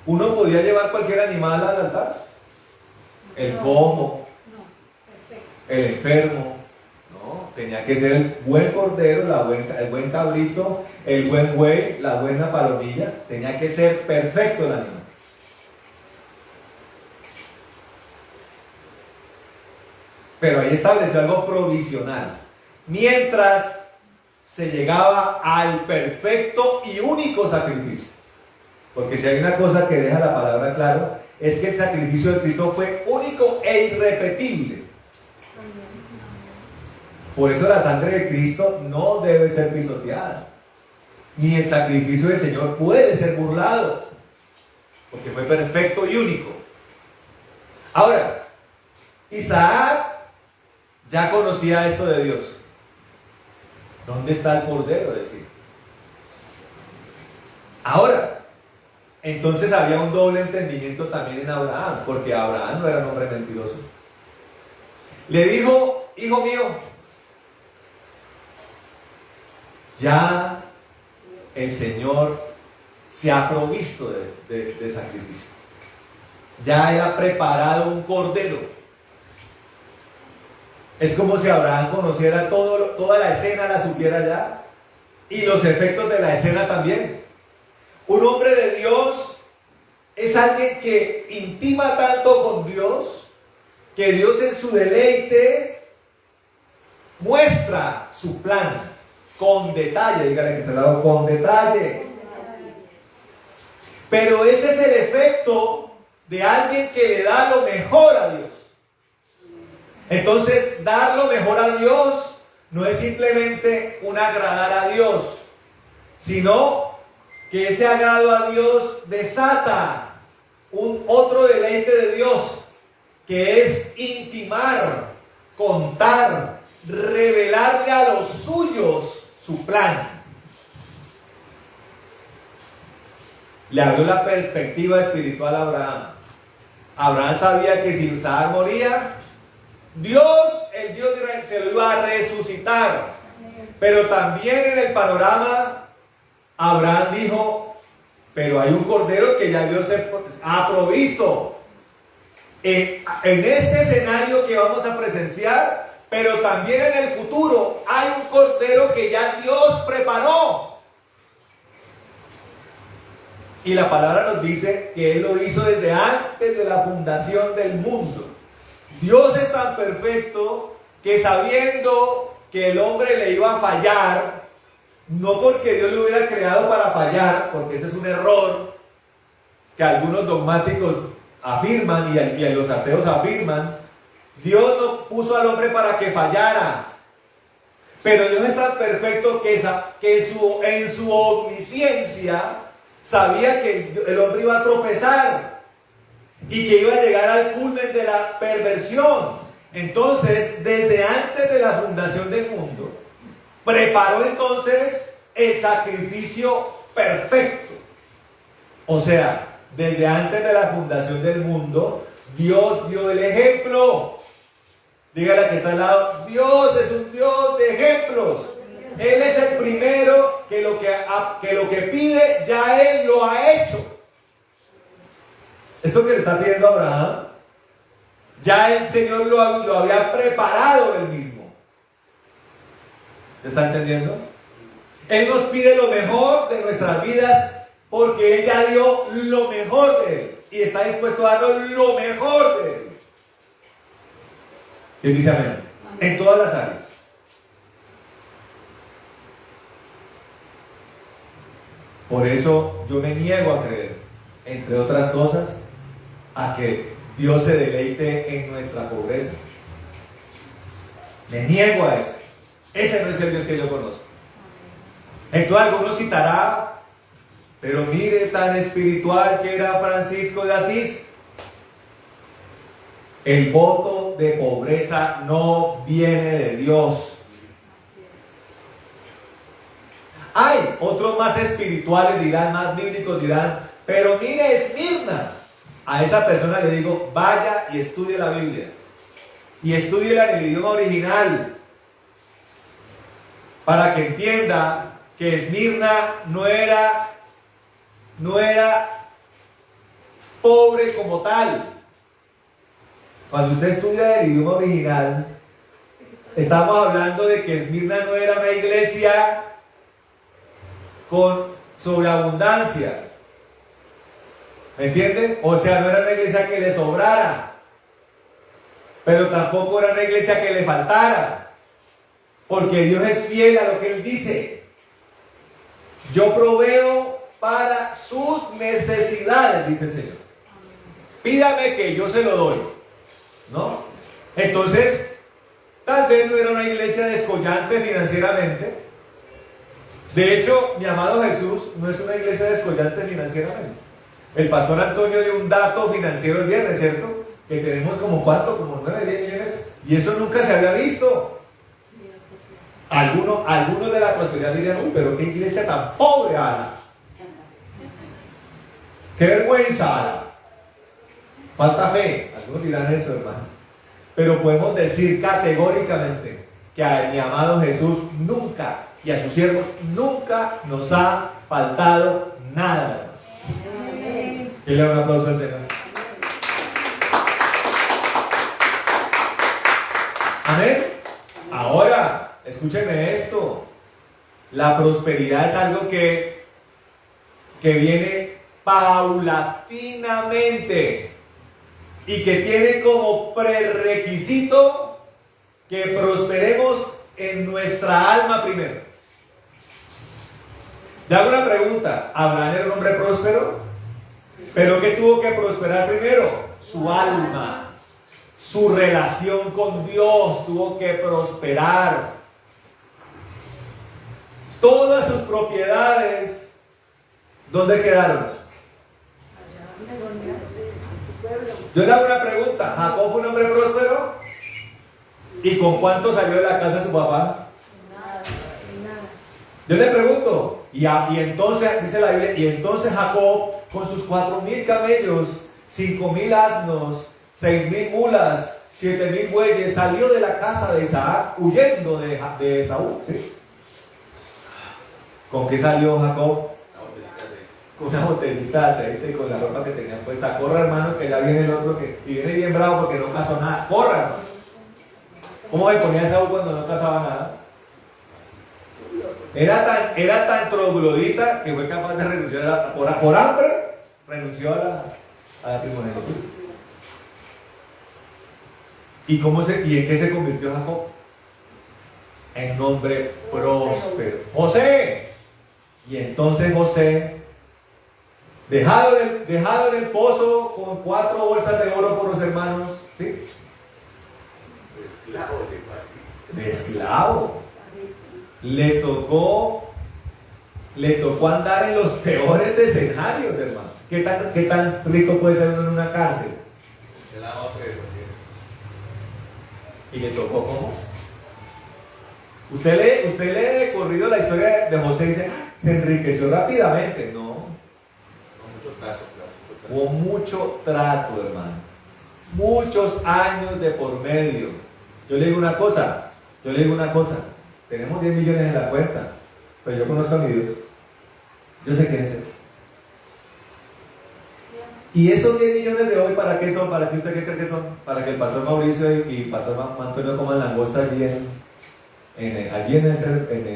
uno podía llevar cualquier animal al altar. El cojo, el enfermo, ¿no? Tenía que ser el buen cordero, el buen cabrito, el buen buey, la buena palomilla. Tenía que ser perfecto el animal. Pero ahí estableció algo provisional. Mientras se llegaba al perfecto y único sacrificio. Porque si hay una cosa que deja la palabra claro, es que el sacrificio de Cristo fue único e irrepetible. Por eso la sangre de Cristo no debe ser pisoteada. Ni el sacrificio del Señor puede ser burlado. Porque fue perfecto y único. Ahora, Isaac ya conocía esto de Dios. ¿Dónde está el cordero? Decir. Ahora, entonces había un doble entendimiento también en Abraham, porque Abraham no era un hombre mentiroso. Le dijo, hijo mío, ya el Señor se ha provisto de sacrificio. Ya Él ha preparado un cordero. Es como si Abraham conociera toda la escena, la supiera ya, y los efectos de la escena también. Un hombre de Dios es alguien que intima tanto con Dios, que Dios en su deleite muestra su plan con detalle. Dígale que está al lado, con detalle. Pero ese es el efecto de alguien que le da lo mejor a Dios. Entonces, dar lo mejor a Dios no es simplemente un agradar a Dios, sino que ese agrado a Dios desata un otro deleite de Dios, que es intimar, contar, revelarle a los suyos su plan. Le abrió la perspectiva espiritual a Abraham. Abraham sabía que si Isaac moría, Dios, el Dios de Israel, se lo iba a resucitar. Pero también en el panorama, Abraham dijo, pero hay un cordero que ya Dios ha provisto. En este escenario que vamos a presenciar, pero también en el futuro, hay un cordero que ya Dios preparó. Y la palabra nos dice que Él lo hizo desde antes de la fundación del mundo. Dios es tan perfecto que sabiendo que el hombre le iba a fallar, no porque Dios lo hubiera creado para fallar, porque ese es un error que algunos dogmáticos afirman y los ateos afirman, Dios no puso al hombre para que fallara, Pero Dios es tan perfecto que en su omnisciencia sabía que el hombre iba a tropezar y que iba a llegar al culmen de la perversión. Entonces, desde antes de la fundación del mundo, preparó entonces el sacrificio perfecto. O sea, desde antes de la fundación del mundo, Dios dio el ejemplo. Dígale a que está al lado, Dios es un Dios de ejemplos. Él es el primero que lo que pide, ya Él lo ha hecho. Esto que le está pidiendo a Abraham, ya el Señor lo había preparado Él mismo. ¿Se está entendiendo? Él nos pide lo mejor de nuestras vidas porque Él ya dio lo mejor de Él y está dispuesto a darnos lo mejor de Él. ¿Quién dice amén? En todas las áreas. Por eso yo me niego a creer, entre otras cosas, a que Dios se deleite en nuestra pobreza. Me niego a eso. Ese no es el Dios que yo conozco. Entonces algunos citarán, pero mire tan espiritual que era Francisco de Asís. El voto de pobreza no viene de Dios. Hay otros más espirituales, dirán, más bíblicos, dirán, pero mire Esmirna. A esa persona le digo, vaya y estudie la Biblia. Y estúdiela en el idioma original. Para que entienda que Esmirna no era pobre como tal. Cuando usted estudia el idioma original, estamos hablando de que Esmirna no era una iglesia con sobreabundancia. ¿Me entienden? O sea, no era una iglesia que le sobrara, pero tampoco era una iglesia que le faltara, porque Dios es fiel a lo que Él dice. Yo proveo para sus necesidades, dice el Señor. Pídame que yo se lo doy, ¿no? Entonces, tal vez no era una iglesia descollante financieramente. De hecho, mi amado Jesús no es una iglesia descollante financieramente. El pastor Antonio dio un dato financiero el viernes, ¿cierto? Que tenemos como ¿cuánto? Como 9, 10 millones. Y eso nunca se había visto. Algunos de la prosperidad dirían, uy, pero qué iglesia tan pobre, Ana. Qué vergüenza, Ana. Falta fe. Algunos dirán eso, hermano. Pero podemos decir categóricamente que a mi amado Jesús nunca, y a sus siervos nunca nos ha faltado nada. Y le doy un aplauso al Señor. Amén. Ahora, escúcheme esto. La prosperidad es algo que viene paulatinamente y que tiene como prerequisito que prosperemos en nuestra alma primero. Le hago una pregunta. ¿Abraham era un hombre próspero? ¿Pero qué tuvo que prosperar primero? Su alma. Su relación con Dios tuvo que prosperar. Todas sus propiedades, ¿dónde quedaron? Yo le hago una pregunta. ¿Jacob fue un hombre próspero? ¿Y con cuánto salió de la casa de su papá? Nada. Yo le pregunto. Y entonces, dice la Biblia, y entonces Jacob, con sus 4,000 camellos, 5,000 asnos, 6,000 mulas, 7,000 bueyes, salió de la casa de Isaac, huyendo de Esaú. ¿Sí? ¿Con qué salió Jacob? Con una botellita de aceite y con la ropa que tenía puesta. Corra, hermano, que ya viene el otro y viene bien bravo porque no casó nada. Corra, hermano. ¿Cómo se ponía Esaú cuando no casaba nada? Era tan troglodita que fue capaz de renunciar por hambre, renunció a la primogenitura. ¿Y en qué se convirtió Jacob? En hombre próspero. José. Y entonces José, dejado en el pozo con 4 bolsas de oro por los hermanos, ¿sí? Esclavo. De esclavo. le tocó andar en los peores escenarios, hermano. ¿Qué tan rico puede ser uno en una cárcel? ¿Y le tocó cómo? Usted lee de corrido la historia de José y dice, se enriqueció rápidamente. No. Hubo mucho trato, hermano. Muchos años de por medio. Yo le digo una cosa. Tenemos 10 millones en la cuenta, pero yo conozco a mi Dios. Yo sé quién es Él. ¿Y esos 10 millones de hoy para qué son? ¿Para qué usted qué cree que son? ¿Para que el pastor Mauricio y pastor Antonio coman langosta allí en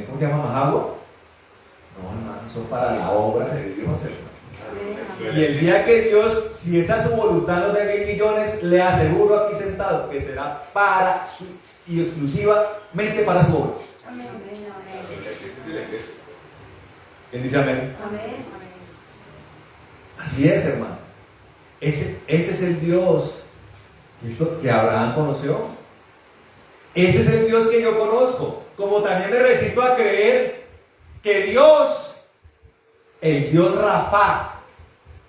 ¿cómo se llama? ¿Majagua? No, hermano, son para la obra de Dios, hermano. Y el día que Dios, si esa es su voluntad, nos dé 10 millones, le aseguro aquí sentado que será para su y exclusivamente para su obra. Amén. ¿Quién dice amén? Amén. Así es, hermano. Ese es el Dios que Abraham conoció. Ese es el Dios que yo conozco. Como también me resisto a creer que Dios, el Dios Rafa,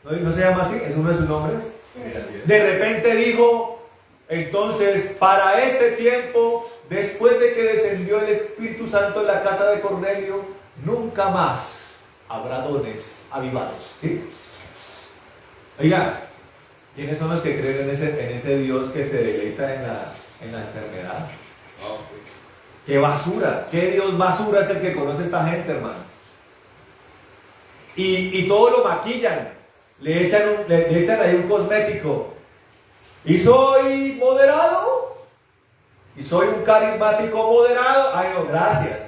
¿no se llama así? ¿Es uno de sus nombres? Sí. De repente dijo, entonces, para este tiempo, después de que descendió el Espíritu Santo en la casa de Cornelio, nunca más habrá dones avivados. ¿Sí? Oiga, ¿quiénes son los que creen en ese Dios que se deleita en la enfermedad? ¡Qué basura! ¿Qué Dios basura es el que conoce a esta gente, hermano? Y todo lo maquillan. Le echan ahí un cosmético. Y soy moderado. Y soy un carismático moderado. Ay, no, gracias.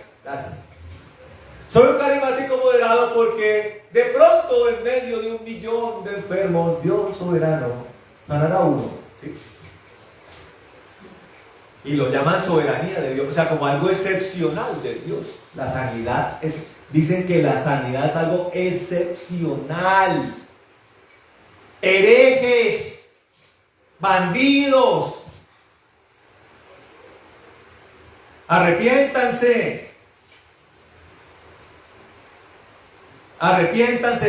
Soy un carismático moderado porque de pronto en medio de 1 millón de enfermos, Dios soberano sanará uno. ¿Sí? Y lo llaman soberanía de Dios, o sea, como algo excepcional de Dios. La sanidad dicen que la sanidad es algo excepcional. Herejes, bandidos, arrepiéntanse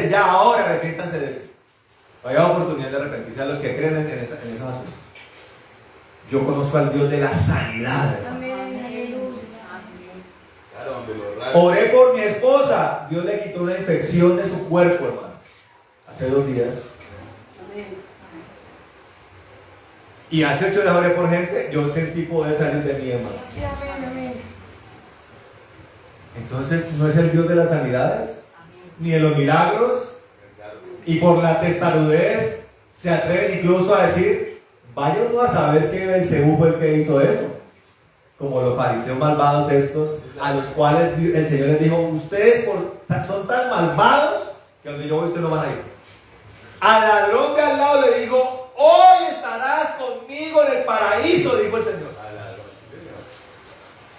ya, ahora arrepiéntanse de eso. Vaya oportunidad de arrepentirse a los que creen en esa asunto. Yo conozco al Dios de la sanidad, hermano. Oré por mi esposa, Dios le quitó una infección de su cuerpo, hermano, hace 2 días. Y hace 8 días oré por gente, yo sentí poder salir de mí, hermano. Entonces, ¿no es el Dios de las sanidades? Ni de los milagros. Y por la testarudez se atreven incluso a decir, vaya uno a saber que Belcebú fue el que hizo eso. Como los fariseos malvados estos, a los cuales el Señor les dijo, ustedes son tan malvados que donde yo voy ustedes no van a ir. Al ladrón de al lado le dijo, hoy estarás conmigo en el paraíso, dijo el Señor.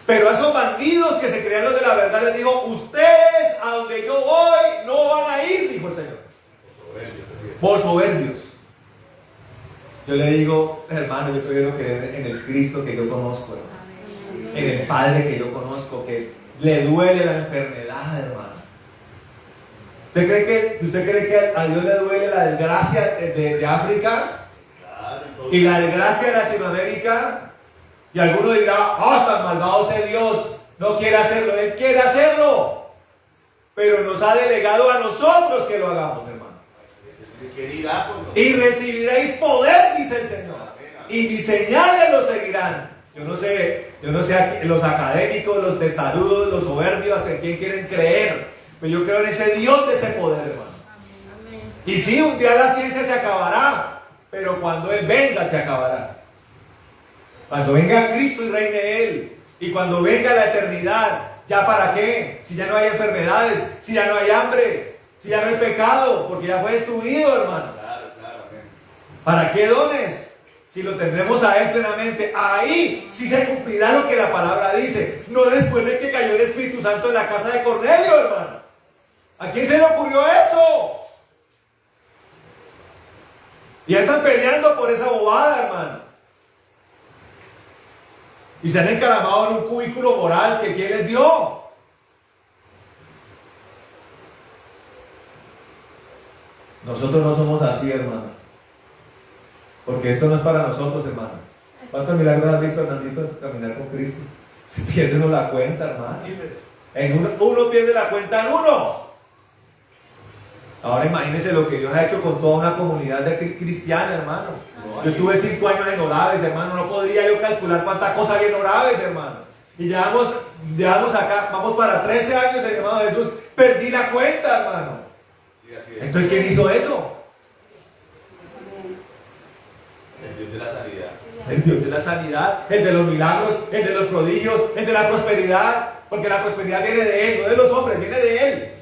Pero a esos bandidos que se creían los de la verdad les dijo, ustedes a donde yo voy no van a ir, dijo el Señor. Por soberbios. Yo le digo, hermano, yo prefiero creer en el Cristo que yo conozco, hermano. En el Padre que yo conozco, que le duele la enfermedad, hermano. ¿Usted cree que a Dios le duele la desgracia de África? Y la desgracia de Latinoamérica. Y alguno dirá, tan malvado es Dios, no quiere hacerlo. Él quiere hacerlo, pero nos ha delegado a nosotros que lo hagamos, hermano. Y recibiréis poder, dice el Señor, y mis señales lo seguirán. Yo no sé los académicos, los testarudos, los soberbios, a quién quieren creer, pero yo creo en ese Dios de ese poder, hermano. Y sí, un día la ciencia se acabará, pero cuando Él venga se acabará. Cuando venga Cristo y reine Él, y cuando venga la eternidad, ¿ya para qué? Si ya no hay enfermedades, si ya no hay hambre, si ya no hay pecado, porque ya fue destruido, hermano. Claro, ¿para qué dones? Si lo tendremos a Él plenamente, ahí sí se cumplirá lo que la palabra dice. No después de que cayó el Espíritu Santo en la casa de Cornelio, hermano. ¿A quién se le ocurrió eso? Y están peleando por esa bobada, hermano. Y se han encaramado en un cubículo moral que ¿quién les dio? Nosotros no somos así, hermano. Porque esto no es para nosotros, hermano. ¿Cuántos milagros has visto, Hernandito, caminar con Cristo? Se pierde uno la cuenta, hermano. Uno pierde la cuenta en uno. Ahora imagínense lo que Dios ha hecho con toda una comunidad de cristiana, hermano. Yo estuve 5 años en Oraves, hermano. No podría yo calcular cuánta cosa había en Oraves, hermano. Y llevamos acá, vamos para 13 años, hermano Jesús. Perdí la cuenta, hermano. Entonces, ¿quién hizo eso? El Dios de la sanidad. El Dios de la sanidad, el de los milagros, el de los prodigios, el de la prosperidad. Porque la prosperidad viene de Él, no de los hombres, viene de Él.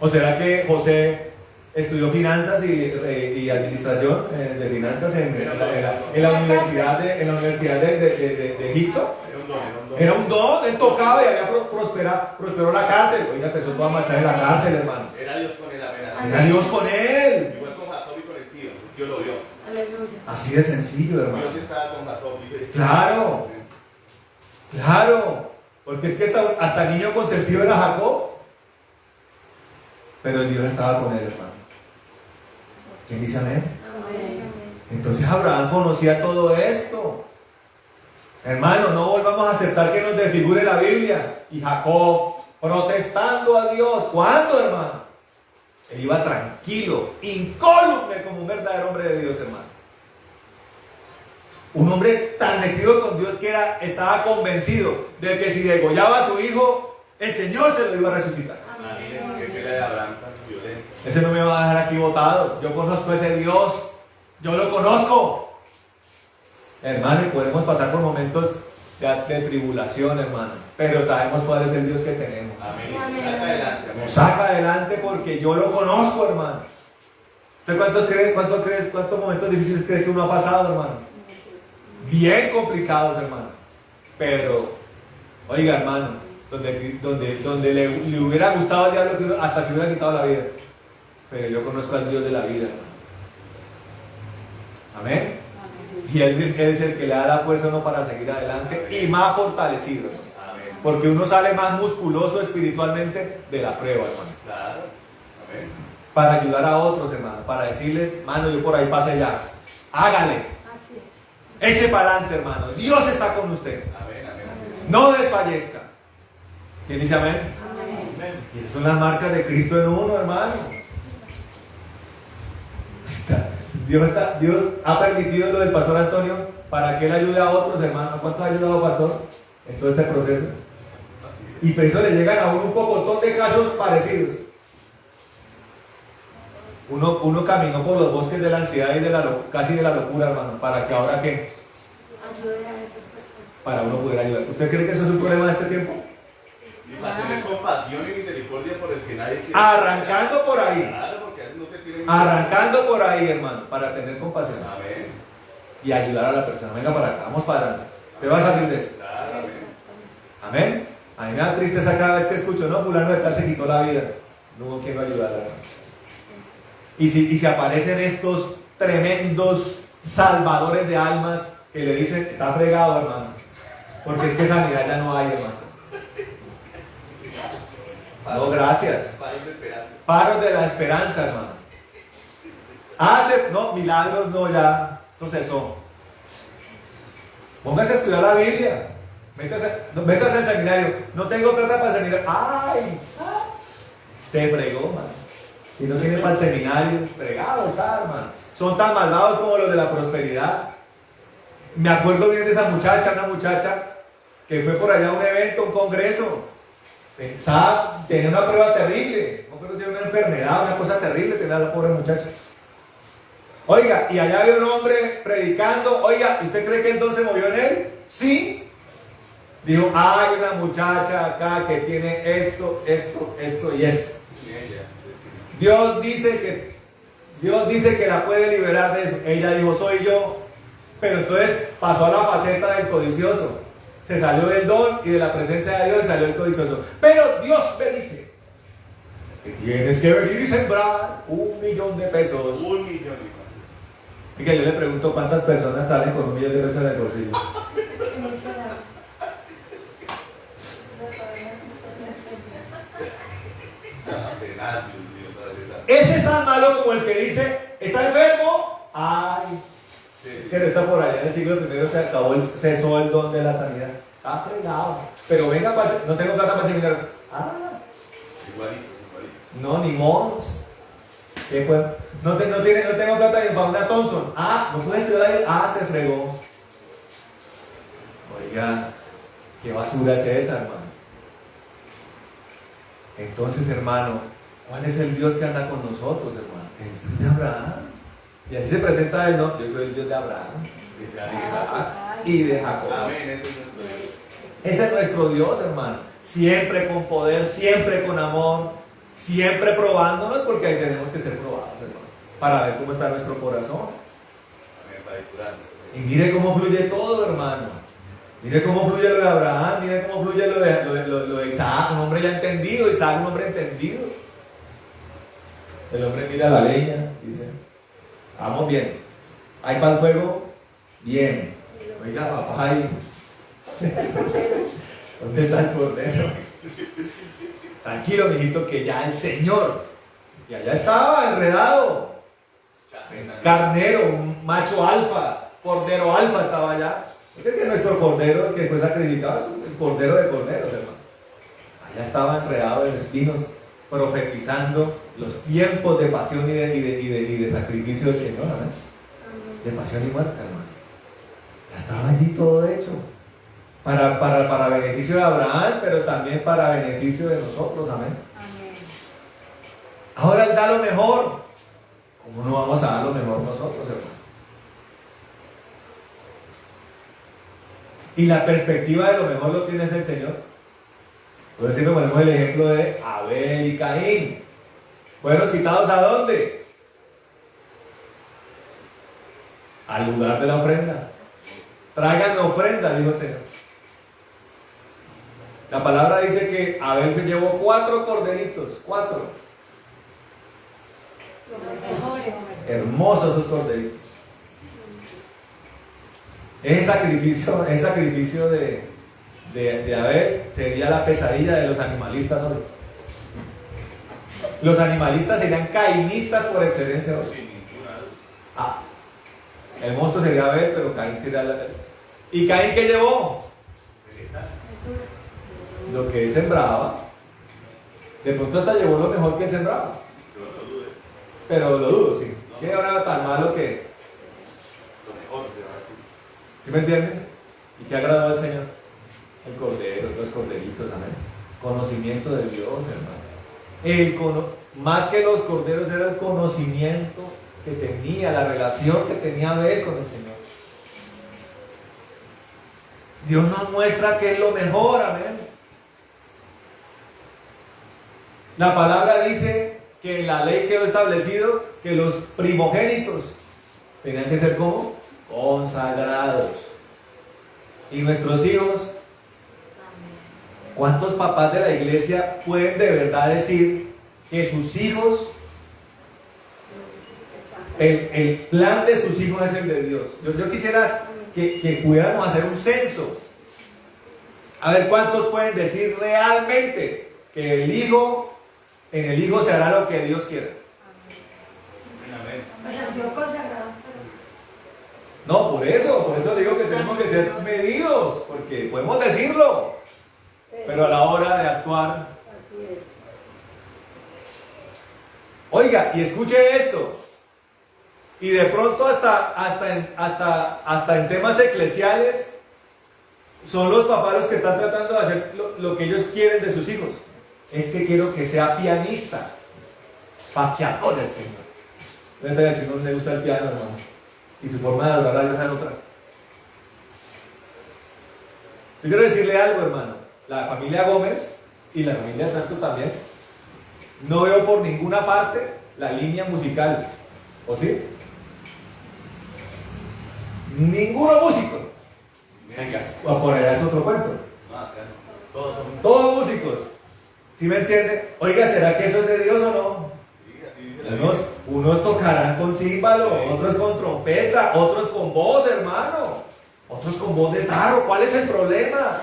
¿O será que José estudió finanzas y administración de finanzas en la universidad de Egipto? Era un don, él tocaba y había prosperó la cárcel. Oiga, empezó todo a marchar en la cárcel, hermano. Era Dios con él apenas. Era Dios con él. Igual con Jacob y con el tío. Dios lo vio. Aleluya. Así de sencillo, hermano. Dios estaba con Jacob. Claro. Claro. Porque es que hasta el niño consentido era Jacob. Pero Dios estaba con él, hermano. ¿Quién dice amén? Amén. Entonces Abraham conocía todo esto. Hermano, no volvamos a aceptar que nos desfigure la Biblia. Y Jacob protestando a Dios. ¿Cuándo, hermano? Él iba tranquilo, incólume, como un verdadero hombre de Dios, hermano. Un hombre tan metido con Dios que estaba convencido de que si degollaba a su hijo, el Señor se lo iba a resucitar. Que era de Abraham tan violento. Ese no me va a dejar aquí botado. Yo conozco a ese Dios. Yo lo conozco. Hermano, y podemos pasar por momentos de tribulación, hermano. Pero sabemos cuál es el Dios que tenemos. Amén. Amén. Saca adelante. Nos saca adelante porque yo lo conozco, hermano. ¿Usted cuántos momentos difíciles cree que uno ha pasado, hermano? Bien complicados, hermano. Pero, oiga, hermano, donde le hubiera gustado al diablo que hasta se hubiera quitado la vida. Pero yo conozco al Dios de la vida, hermano. Amén. Y Él es el que le da la fuerza a uno para seguir adelante y más fortalecido, hermano. Amén. Porque uno sale más musculoso espiritualmente de la prueba, hermano. Claro. Amén. Para ayudar a otros, hermano. Para decirles, hermano, yo por ahí pasé ya. Hágale. Así es. Eche para adelante, hermano. Dios está con usted. Amén. Amén. No desfallezca. ¿Quién dice amén? Amén. Amén. Y esas son las marcas de Cristo en uno, hermano. Dios ha permitido lo del pastor Antonio para que él ayude a otros, hermanos. ¿Cuántos ha ayudado, pastor, en todo este proceso? Y por eso le llegan a uno un pocotón de casos parecidos. Uno caminó por los bosques de la ansiedad y casi de la locura, hermano, para que ahora que Ayude a esas personas. para uno poder ayudar. ¿Usted cree que eso es un problema de este tiempo? Y para tener compasión y misericordia por el que nadie quiere. Arrancando por ahí. Claro, porque a veces no se tiene. Arrancando por ahí, hermano, para tener compasión Amén. y ayudar a la persona. Venga para acá, vamos para adelante. Te vas a salir de esto. Claro, amén. Exactamente. Amén. A mí me da tristeza cada vez que escucho, no, fulano de tal se quitó la vida. No hubo quien lo ayudara, hermano. Y si aparecen estos tremendos salvadores de almas que le dicen, está fregado, hermano. Porque es que sanidad ya no hay, hermano. No, gracias. Paros de esperanza. Paros de la esperanza, hermano. No, milagros no, ya. Eso cesó. Póngase a estudiar la Biblia. Métase al seminario. No tengo plata para el seminario. ¡Ay! Se fregó, hermano. Si no tiene para el seminario, fregado está, hermano. Son tan malvados como los de la prosperidad. Me acuerdo bien de esa muchacha, una muchacha que fue por allá a un evento, un congreso. Tenía una prueba terrible. No creo si era una enfermedad, una cosa terrible tenía la pobre muchacha. Oiga, y allá había un hombre predicando. Oiga, ¿usted cree que el don se movió en él? Sí. Dijo, hay una muchacha acá que tiene esto y esto. Y ella. Dios dice que la puede liberar de eso. Ella dijo, soy yo. Pero entonces pasó a la faceta del codicioso. Se salió del don y de la presencia de Dios salió el codicioso. Pero Dios me dice que tienes que venir y sembrar 1 millón de pesos. 1 millón. Y que yo le pregunto cuántas personas salen con 1 millón de pesos en el bolsillo. En esa edad. De nada, Dios mío, Ese es tan malo como el que dice, ¿está enfermo? Ay, es que no está por allá en el siglo I se acabó, cesó el don de la sanidad. Está fregado. Pero venga, no tengo plata para seminar. Ah, Igualitos. no, ni modos. ¿Qué pues? No tengo plata ni para una Thompson. Ah, no puedes estudiar ahí. Ah, se fregó. Oiga, qué basura es esa, hermano. Entonces, hermano, ¿cuál es el Dios que anda con nosotros, hermano? El Dios de Abraham. Y así se presenta él, ¿no? Yo soy el Dios de Abraham, de Isaac y de Jacob. Amén. Ese es nuestro Dios. Ese es nuestro Dios, hermano. Siempre con poder, siempre con amor, siempre probándonos, porque ahí tenemos que ser probados, hermano, para ver cómo está nuestro corazón. Amén, para ir curando. Y mire cómo fluye todo, hermano. Mire cómo fluye lo de Abraham, mire cómo fluye lo de Isaac, un hombre ya entendido, Isaac un hombre entendido. El hombre mira la leña, dice, vamos bien. ¿Hay para el fuego? Bien. Oiga, papá, ahí. ¿Dónde está el cordero? Tranquilo, mijito, que ya el Señor, y allá estaba enredado. Carnero, un macho alfa, cordero alfa estaba allá. ¿Usted que nuestro cordero que fue sacrificado es el cordero de corderos, hermano? Allá estaba enredado en espinos, profetizando los tiempos de pasión y de sacrificio del Señor, ¿amén? De pasión y muerte, hermano. Ya estaba allí todo hecho. Para beneficio de Abraham, pero también para beneficio de nosotros, amén. Ahora Él da lo mejor. ¿Cómo no vamos a dar lo mejor nosotros, hermano? Y la perspectiva de lo mejor lo tiene el Señor. Por eso siempre ponemos el ejemplo de Abel y Caín. ¿Fueron citados a dónde? Al lugar de la ofrenda. Traigan ofrenda, dijo el Señor. La palabra dice que Abel llevó 4 corderitos, 4. Los mejores. Hermosos esos corderitos. Ese sacrificio de Abel sería la pesadilla de los animalistas hoy. Los animalistas serían cainistas por excelencia hoy. Sin ninguna duda. Ah, el monstruo sería Abel, pero Caín sería la... ¿Y Caín qué llevó? Lo que él sembraba. De pronto hasta llevó lo mejor que él sembraba. Yo no lo dude. Pero lo dudo, sí. ¿Qué era tan malo que? Lo mejor de ahora. ¿Sí me entienden? ¿Y qué agradó al Señor? El cordero, los corderitos, amén. Conocimiento de Dios, hermano. Más que los corderos era el conocimiento que tenía, la relación que tenía Abel con el Señor. Dios nos muestra que es lo mejor, amén. La palabra dice que en la ley quedó establecido que los primogénitos tenían que ser como consagrados. Y nuestros hijos, ¿cuántos papás de la iglesia pueden de verdad decir que sus hijos, el plan de sus hijos es el de Dios? Yo quisiera que pudiéramos hacer un censo. A ver cuántos pueden decir realmente que en el hijo se hará lo que Dios quiera. Amén. Pues han sido consagrados, No, por eso digo que tenemos que ser medidos, porque podemos decirlo, pero a la hora de actuar. así es. Oiga, y escuche esto. Y de pronto hasta en temas eclesiales son los papás los que están tratando de hacer lo que ellos quieren de sus hijos. Es que quiero que sea pianista, para que adore al Señor. Fíjate, al Señor le gusta el piano, hermano, y su forma de adorar a Dios es otra. Yo quiero decirle algo, hermano. La familia Gómez y la familia Santos también, no veo por ninguna parte la línea musical. ¿O sí? Ninguno músico. Venga, por allá es otro cuento. No, acá no. Todos son. Todos músicos. ¿Sí me entiende? Oiga, ¿será que eso es de Dios o no? Sí, así dice la Biblia. Unos tocarán con címbalo, otros con trompeta, otros con voz, hermano. Otros con voz de tarro. ¿Cuál es el problema?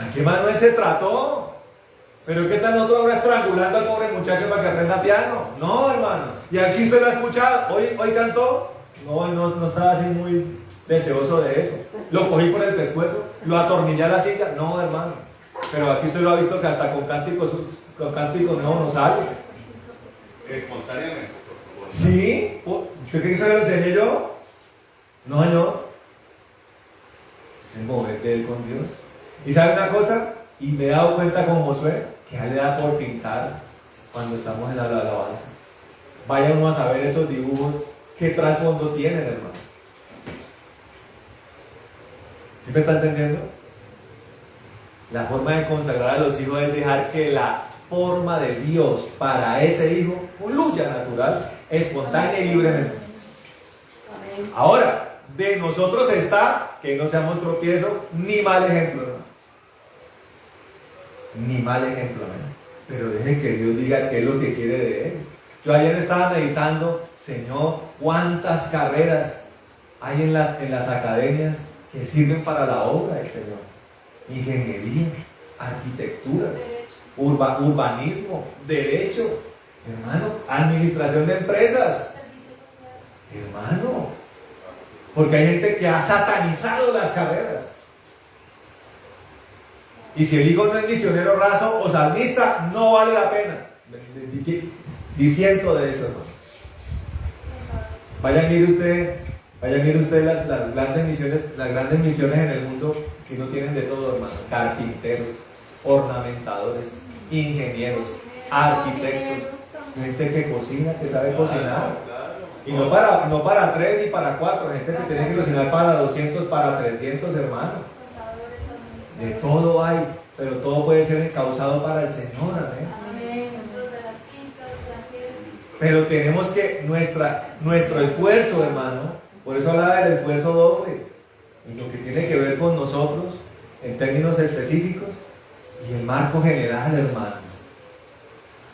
¿A qué Manuel se trató? Pero ¿qué tal nosotros ahora estrangulando al pobre muchacho para que aprenda piano? No, hermano. Y aquí usted lo ha escuchado. Hoy cantó. No estaba así muy deseoso de eso. Lo cogí por el pescuezo. Lo atornillé a la silla. No, hermano. Pero aquí usted lo ha visto que hasta con cánticos no sale. Espontáneamente, por favor. ¿Sí? ¿Usted cree que se lo enseñé yo? No, señor. Es el mover de él con Dios. ¿Y sabe una cosa? Y me he dado cuenta con Josué que a él le da por pintar cuando estamos en la alabanza. Vaya uno a saber esos dibujos, qué trasfondo tienen, hermano. ¿Sí me está entendiendo? La forma de consagrar a los hijos es dejar que la forma de Dios para ese hijo fluya natural, espontánea y libremente. Amén. Ahora, de nosotros está que no seamos tropiezo ni mal ejemplo, hermano. Ni mal ejemplo, amén. Pero dejen que Dios diga qué es lo que quiere de él. Yo ayer estaba meditando, Señor, cuántas carreras hay en las academias que sirven para la obra del Señor. Ingeniería, arquitectura, urbanismo, derecho, hermano, administración de empresas, hermano, porque hay gente que ha satanizado las carreras. Y si el hijo no es misionero raso o salmista, no vale la pena. Diciendo de eso, hermano. Vaya, mire usted las grandes misiones en el mundo, si no tienen de todo, hermano. Carpinteros, ornamentadores, ingenieros, arquitectos, gente que cocina, que sabe cocinar. Y no para 3 ni para 4, gente que tiene que cocinar para 200, para 300, hermano. De todo hay, pero todo puede ser encauzado para el Señor, amén. Pero tenemos que nuestro esfuerzo, hermano, por eso hablaba del esfuerzo doble, y lo que tiene que ver con nosotros en términos específicos y el marco general, hermano,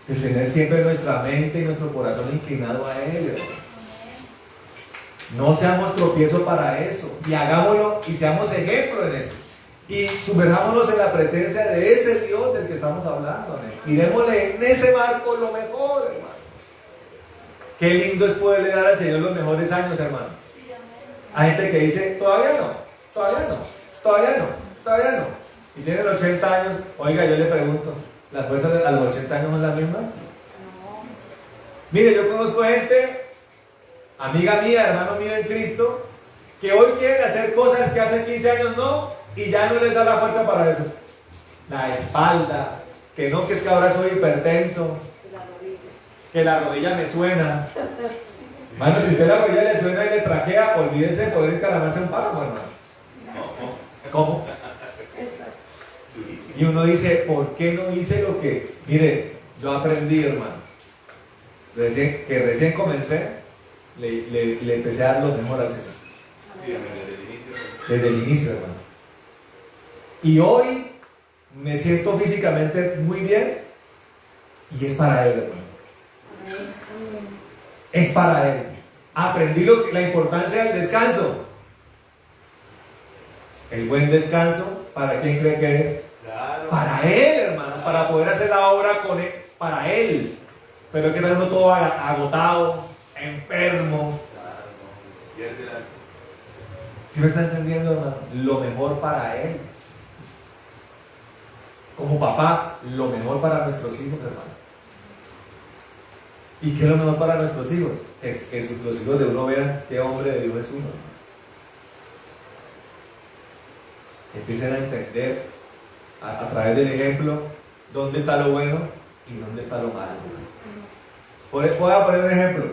de tener siempre nuestra mente y nuestro corazón inclinado a Él, hermano. No seamos tropiezo para eso, y hagámoslo y seamos ejemplo en eso. Y sumerjámonos en la presencia de ese Dios del que estamos hablando, amén. Y démosle en ese marco lo mejor, hermano. Qué lindo es poderle dar al Señor los mejores años, hermano. Hay gente que dice, todavía no. Y tienen 80 años. Oiga, yo le pregunto, ¿las fuerzas a los 80 años son las mismas? No. Mire, yo conozco gente, amiga mía, hermano mío en Cristo, que hoy quieren hacer cosas que hace 15 años no, y ya no les da la fuerza para eso. La espalda, que es que ahora soy hipertenso, que la rodilla me suena. Mano, si usted la rodilla le suena y le trajea, olvídese de poder encaramarse un páramo, hermano. ¿Cómo? Y uno dice, ¿por qué no hice lo que? Mire, yo aprendí, hermano. Recién comencé, le empecé a dar lo mejor al Señor. Sí, desde el inicio. Desde el inicio, hermano. Y hoy me siento físicamente muy bien y es para Él, hermano. Es para Él. Aprendí la importancia del descanso. El buen descanso, ¿para quién cree que es? Claro. Para Él, hermano, para poder hacer la obra con Él, para Él. Pero es que está uno todo agotado, enfermo. Claro, pierde la... ¿Sí me está entendiendo, hermano? Lo mejor para Él. Como papá, lo mejor para nuestros hijos, hermano. ¿Y qué es lo mejor para nuestros hijos? Es que los hijos de uno vean qué hombre de Dios es uno. Empiecen a entender a través del ejemplo dónde está lo bueno y dónde está lo malo. Voy a poner un ejemplo.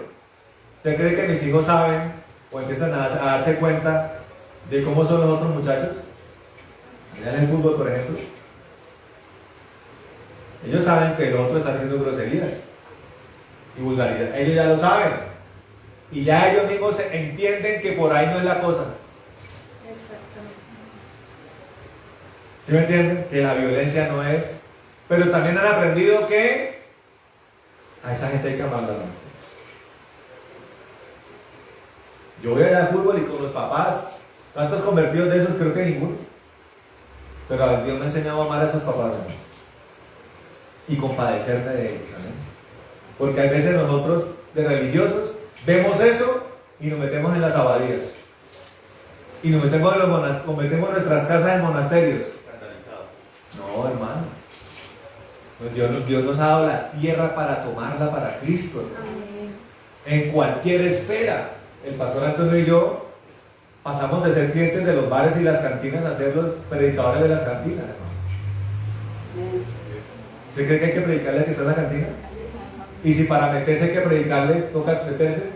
¿Usted cree que mis hijos saben o empiezan a darse cuenta de cómo son los otros muchachos? Miren el fútbol, por ejemplo. Ellos saben que los otros están haciendo groserías y vulgaridad. Ellos ya lo saben. Y ya ellos mismos entienden que por ahí no es la cosa. Exactamente. ¿Sí me entienden? Que la violencia no es. Pero también han aprendido que a esa gente hay que amarla. Yo voy allá al fútbol y con los papás. ¿Cuántos convertidos de esos? Creo que ninguno. Pero Dios me ha enseñado a amar a esos papás, ¿no? y compadecerme de ellos. Amén. Porque a veces nosotros, de religiosos, vemos eso y nos metemos en las abadías. Y nos metemos, convertimos nuestras casas en monasterios. No, hermano. Pues Dios nos ha dado la tierra para tomarla para Cristo, hermano. En cualquier esfera. El pastor Antonio y yo pasamos de ser clientes de los bares y las cantinas a ser los predicadores de las cantinas, hermano. ¿Usted cree que hay que predicarle al que está en la cantina? Y si para meterse hay que predicarle, toca meterse.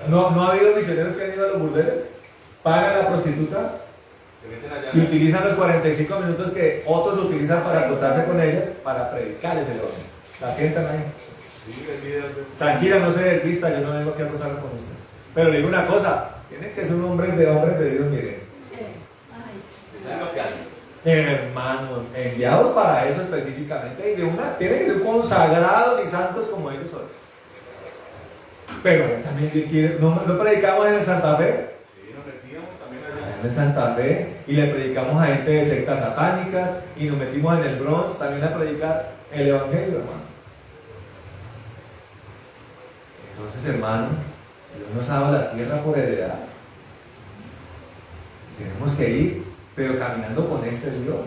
¿No ha habido misioneros que han ido a los burdeles? Pagan a la prostituta y utilizan los 45 minutos que otros utilizan para acostarse con ellas para predicarles el orden. La sientan ahí. Tranquila, no soy desvista, yo no vengo aquí a acostarme con usted. Pero le digo una cosa, tiene que ser un hombre de Dios, mire. Hermano, enviados para eso específicamente, y tienen que ser consagrados y santos como ellos son. Pero también no predicamos en el Santa Fe. Sí, nos metíamos también allá. En Santa Fe, y le predicamos a gente de sectas satánicas, y nos metimos en el Bronx también a predicar el Evangelio, hermano. Entonces, hermano, Dios nos ha dado la tierra por heredad. Tenemos que ir, pero caminando con este Dios.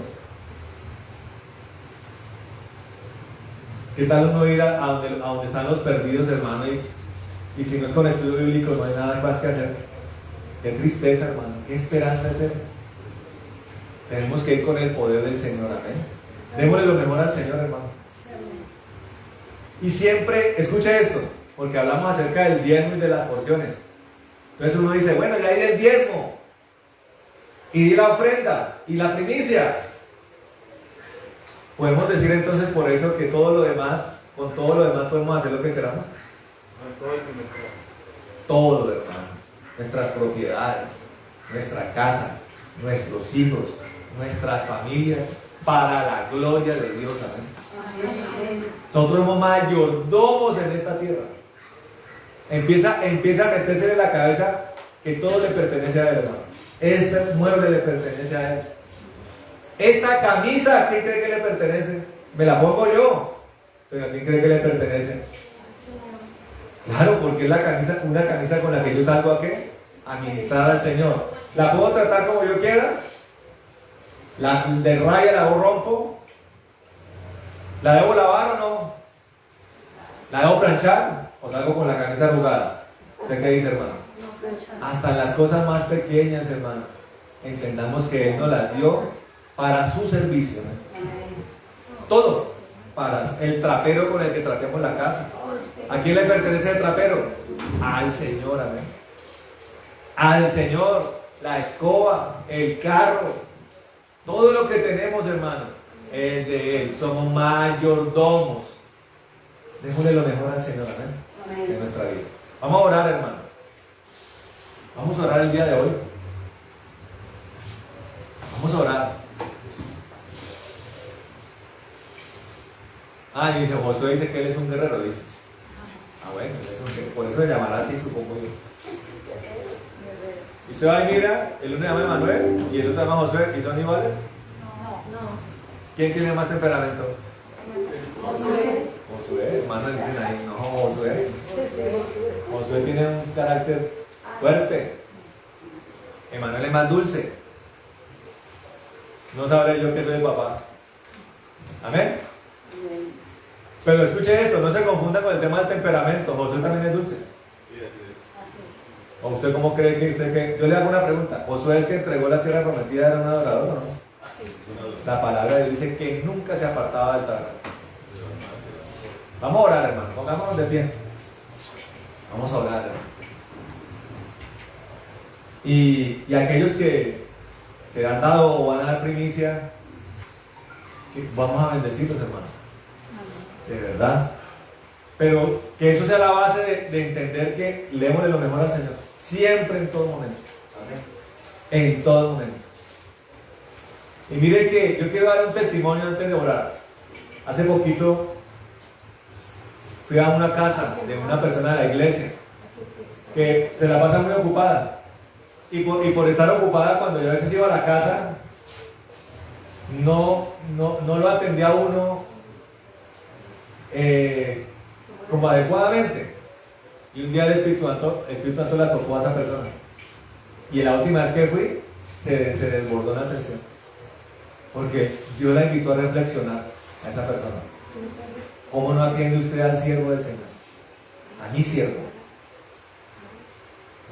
¿Qué tal uno ir a donde están los perdidos, hermano? Y si no es con estudio bíblico, no hay nada más que hacer. Qué tristeza, hermano. Qué esperanza es esa. Tenemos que ir con el poder del Señor, amén. Démosle lo mejor al Señor, hermano. Y siempre, escuche esto, porque hablamos acerca del diezmo y de las porciones. Entonces uno dice, bueno, ya di el diezmo, y di la ofrenda, y la primicia. Podemos decir entonces por eso que todo lo demás, con todo lo demás podemos hacer lo que queramos. Todo, hermano. Nuestras propiedades, nuestra casa, nuestros hijos, nuestras familias, para la gloria de Dios, amén. Nosotros somos mayordomos en esta tierra. Empieza a meterse en la cabeza que todo le pertenece a él, hermano. Este mueble le pertenece a él. Esta camisa, ¿a quién cree que le pertenece? Me la pongo yo, pero ¿a quién cree que le pertenece? Claro, porque es una camisa con la que yo salgo a ¿qué? A ministrar al Señor. ¿La puedo tratar como yo quiera? ¿La de raya la rompo? ¿La debo lavar o no? ¿La debo planchar? ¿O salgo con la camisa arrugada? ¿Usted qué dice, hermano? Hasta las cosas más pequeñas, hermano, entendamos que Él nos las dio para su servicio, ¿no? Todo. Para el trapero con el que trapeamos la casa. ¿A quién le pertenece el trapero? Al Señor, amén. Al Señor. La escoba, el carro, todo lo que tenemos, hermano, es de Él. Somos mayordomos. Démosle lo mejor al Señor, amén, en nuestra vida. Vamos a orar, hermano. Vamos a orar el día de hoy. Vamos a orar. Y dice, Josué dice que él es un guerrero, dice. Bueno, él es un guerrero. Por eso le llamará así, supongo yo. Y usted va y mira, el uno se llama Emanuel y el otro se llama Josué, ¿y son iguales? No. ¿Quién tiene más temperamento? Josué, hermano, dicen ahí, no, Josué. Josué tiene un carácter fuerte. Emanuel es más dulce. No sabré yo que soy el papá. Amén. Pero escuche esto, no se confunda con el tema del temperamento. Josué también es dulce. ¿O usted cómo cree que yo le hago una pregunta? ¿Josué el que entregó la tierra prometida era un adorador o no? La palabra de Dios dice que nunca se apartaba del tabernáculo. Vamos a orar, hermano. Pongámonos de pie. Vamos a orar, hermano. Y aquellos que han dado o van a dar primicia, vamos a bendecirlos, hermano. De verdad. Pero que eso sea la base de entender que leémosle lo mejor al Señor. Siempre, en todo momento. Amén. En todo momento. Y mire que yo quiero dar un testimonio antes de orar. Hace poquito fui a una casa de una persona de la iglesia que se la pasa muy ocupada. Y por estar ocupada, cuando yo a veces iba a la casa, no lo atendía a uno como adecuadamente. Y un día el Espíritu Santo la tocó a esa persona. Y la última vez que fui, se desbordó la atención. Porque Dios la invitó a reflexionar a esa persona. ¿Cómo no atiende usted al siervo del Señor? A mi siervo.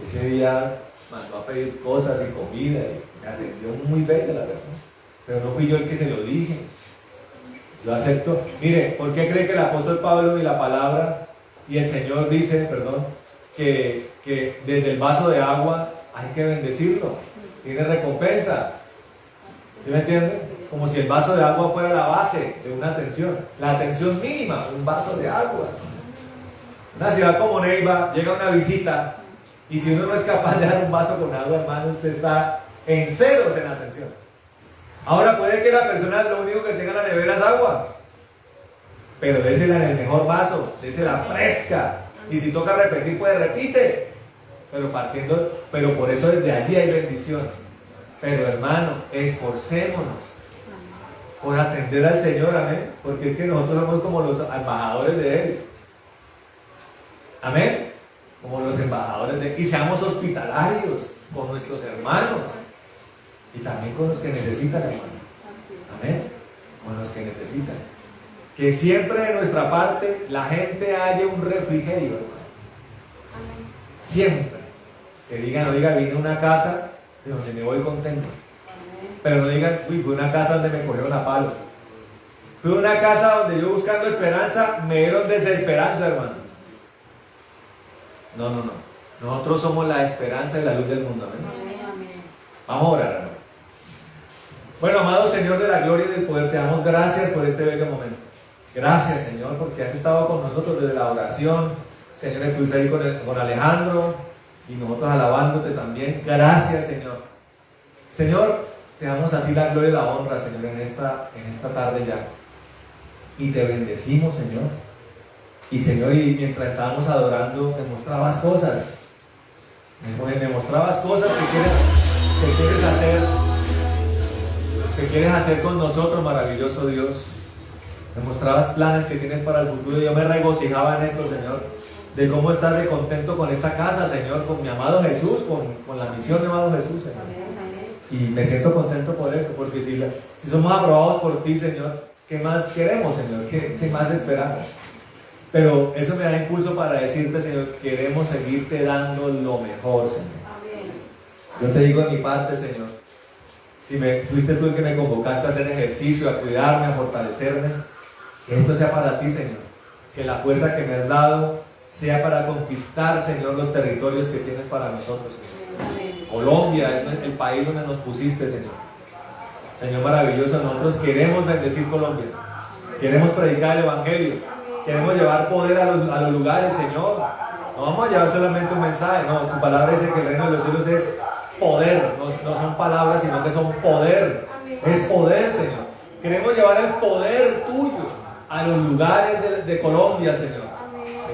Ese día mandó a pedir cosas y comida y me atendió muy bella la persona. Pero no fui yo el que se lo dije. Yo acepto. Mire, ¿por qué cree que el apóstol Pablo y la palabra y el Señor dice, que desde el vaso de agua hay que bendecirlo? Tiene recompensa. ¿Sí me entiende? Como si el vaso de agua fuera la base de una atención. La atención mínima, un vaso de agua. Una ciudad como Neiva, llega una visita y si uno no es capaz de dar un vaso con agua, hermano, usted está en ceros en atención. Ahora puede que la persona lo único que tenga en la nevera es agua, pero désela en el mejor vaso, désela fresca. Y si toca repetir, pues repite. Pero por eso desde allí hay bendición. Pero hermano, esforcémonos por atender al Señor, amén. Porque es que nosotros somos como los embajadores de Él. Amén. Como los embajadores de Él. Y seamos hospitalarios con nuestros hermanos. Y también con los que necesitan, hermano. Amén. Con los que necesitan. Que siempre de nuestra parte la gente haya un refrigerio, hermano. Siempre. Que digan, oiga, vine a una casa de donde me voy contento. Pero no digan, uy, fue una casa donde me cogieron a palo. Fue una casa donde yo buscando esperanza me dieron desesperanza, hermano. No. Nosotros somos la esperanza y la luz del mundo. Amén. Vamos a orar, hermano. Bueno, amado Señor de la gloria y del poder, te damos gracias por este bello momento. Gracias, Señor, porque has estado con nosotros desde la oración. Señor, estuviste ahí con Alejandro y nosotros alabándote también. Gracias, Señor. Señor, te damos a ti la gloria y la honra, Señor, en esta tarde ya. Y te bendecimos, Señor. Y, Señor, y mientras estábamos adorando, me mostrabas cosas. Me mostrabas cosas que quieres hacer con nosotros, maravilloso Dios. Me mostrabas planes que tienes para el futuro y yo me regocijaba en esto, Señor, de cómo estás de contento con esta casa, Señor, con mi amado Jesús, con la misión de amado Jesús, Señor. Y me siento contento por eso, porque si somos aprobados por ti, Señor, ¿qué más queremos, Señor? ¿Qué más esperamos? Pero eso me da impulso para decirte, Señor, queremos seguirte dando lo mejor, Señor. Yo te digo de mi parte, Señor, si fuiste tú el que me convocaste a hacer ejercicio, a cuidarme, a fortalecerme, que esto sea para ti, Señor. Que la fuerza que me has dado sea para conquistar, Señor, los territorios que tienes para nosotros, Señor. Colombia es el país donde nos pusiste, Señor. Señor maravilloso, nosotros queremos bendecir Colombia. Queremos predicar el Evangelio. Queremos llevar poder a los lugares, Señor. No vamos a llevar solamente un mensaje, no. Tu palabra dice que el reino de los cielos es poder. No son palabras, sino que son poder. Es poder, Señor. Queremos llevar el poder tuyo a los lugares de Colombia, Señor.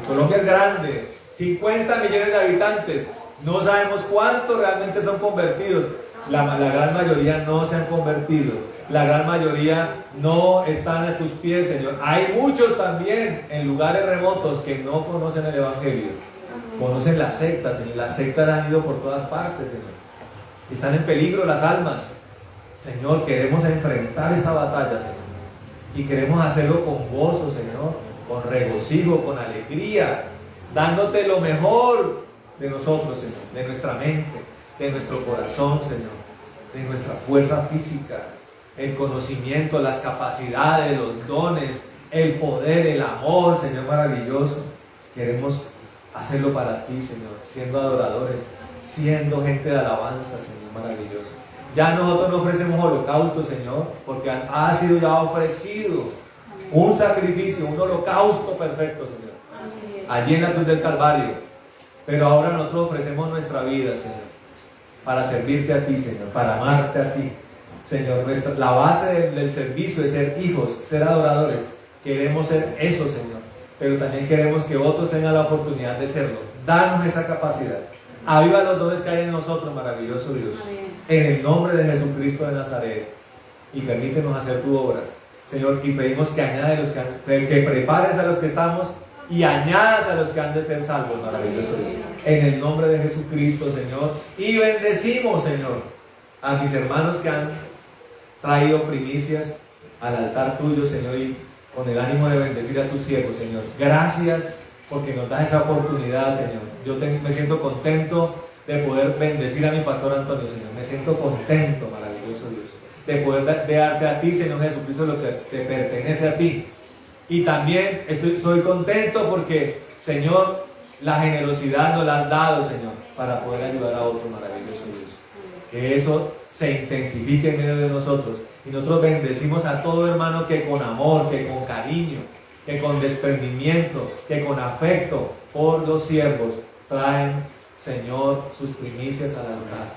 Colombia es grande, 50 millones de habitantes. No sabemos cuántos realmente son convertidos. La gran mayoría no se han convertido. La gran mayoría no están a tus pies, Señor. Hay muchos también en lugares remotos que no conocen el Evangelio. Conocen las sectas, Señor. Las sectas han ido por todas partes, Señor. Están en peligro las almas. Señor, queremos enfrentar esta batalla, Señor. Y queremos hacerlo con gozo, Señor. Con regocijo, con alegría. Dándote lo mejor de nosotros, Señor. De nuestra mente, de nuestro corazón, Señor. De nuestra fuerza física. El conocimiento, las capacidades, los dones, el poder, el amor, Señor maravilloso. Queremos hacerlo para ti, Señor, siendo adoradores, siendo gente de alabanza, Señor maravilloso. Ya nosotros no ofrecemos holocausto, Señor, porque ha sido ya ofrecido un sacrificio, un holocausto perfecto, Señor, allí en la cruz del Calvario. Pero ahora nosotros ofrecemos nuestra vida, Señor, para servirte a ti, Señor, para amarte a ti. Señor, la base del servicio es ser hijos, ser adoradores. Queremos ser eso, Señor, pero también queremos que otros tengan la oportunidad de serlo. Danos esa capacidad. Aviva los dones que hay en nosotros, maravilloso Dios. Amén. En el nombre de Jesucristo de Nazaret. Y permítenos hacer tu obra. Señor, y pedimos que añades los que prepares a los que estamos y añadas a los que han de ser salvos, maravilloso Dios. En el nombre de Jesucristo, Señor. Y bendecimos, Señor, a mis hermanos que han traído primicias al altar tuyo, Señor, y con el ánimo de bendecir a tus siervos, Señor. Gracias porque nos das esa oportunidad, Señor. Yo me siento contento de poder bendecir a mi pastor Antonio, Señor. Me siento contento, maravilloso Dios, de poder darte a ti, Señor Jesucristo, lo que te pertenece a ti. Y también estoy contento porque, Señor, la generosidad nos la has dado, Señor, para poder ayudar a otro, maravilloso Dios. Que eso se intensifique en medio de nosotros. Y nosotros bendecimos a todo hermano que con amor, que con cariño, que con desprendimiento, que con afecto por los siervos traen, Señor, sus primicias al altar.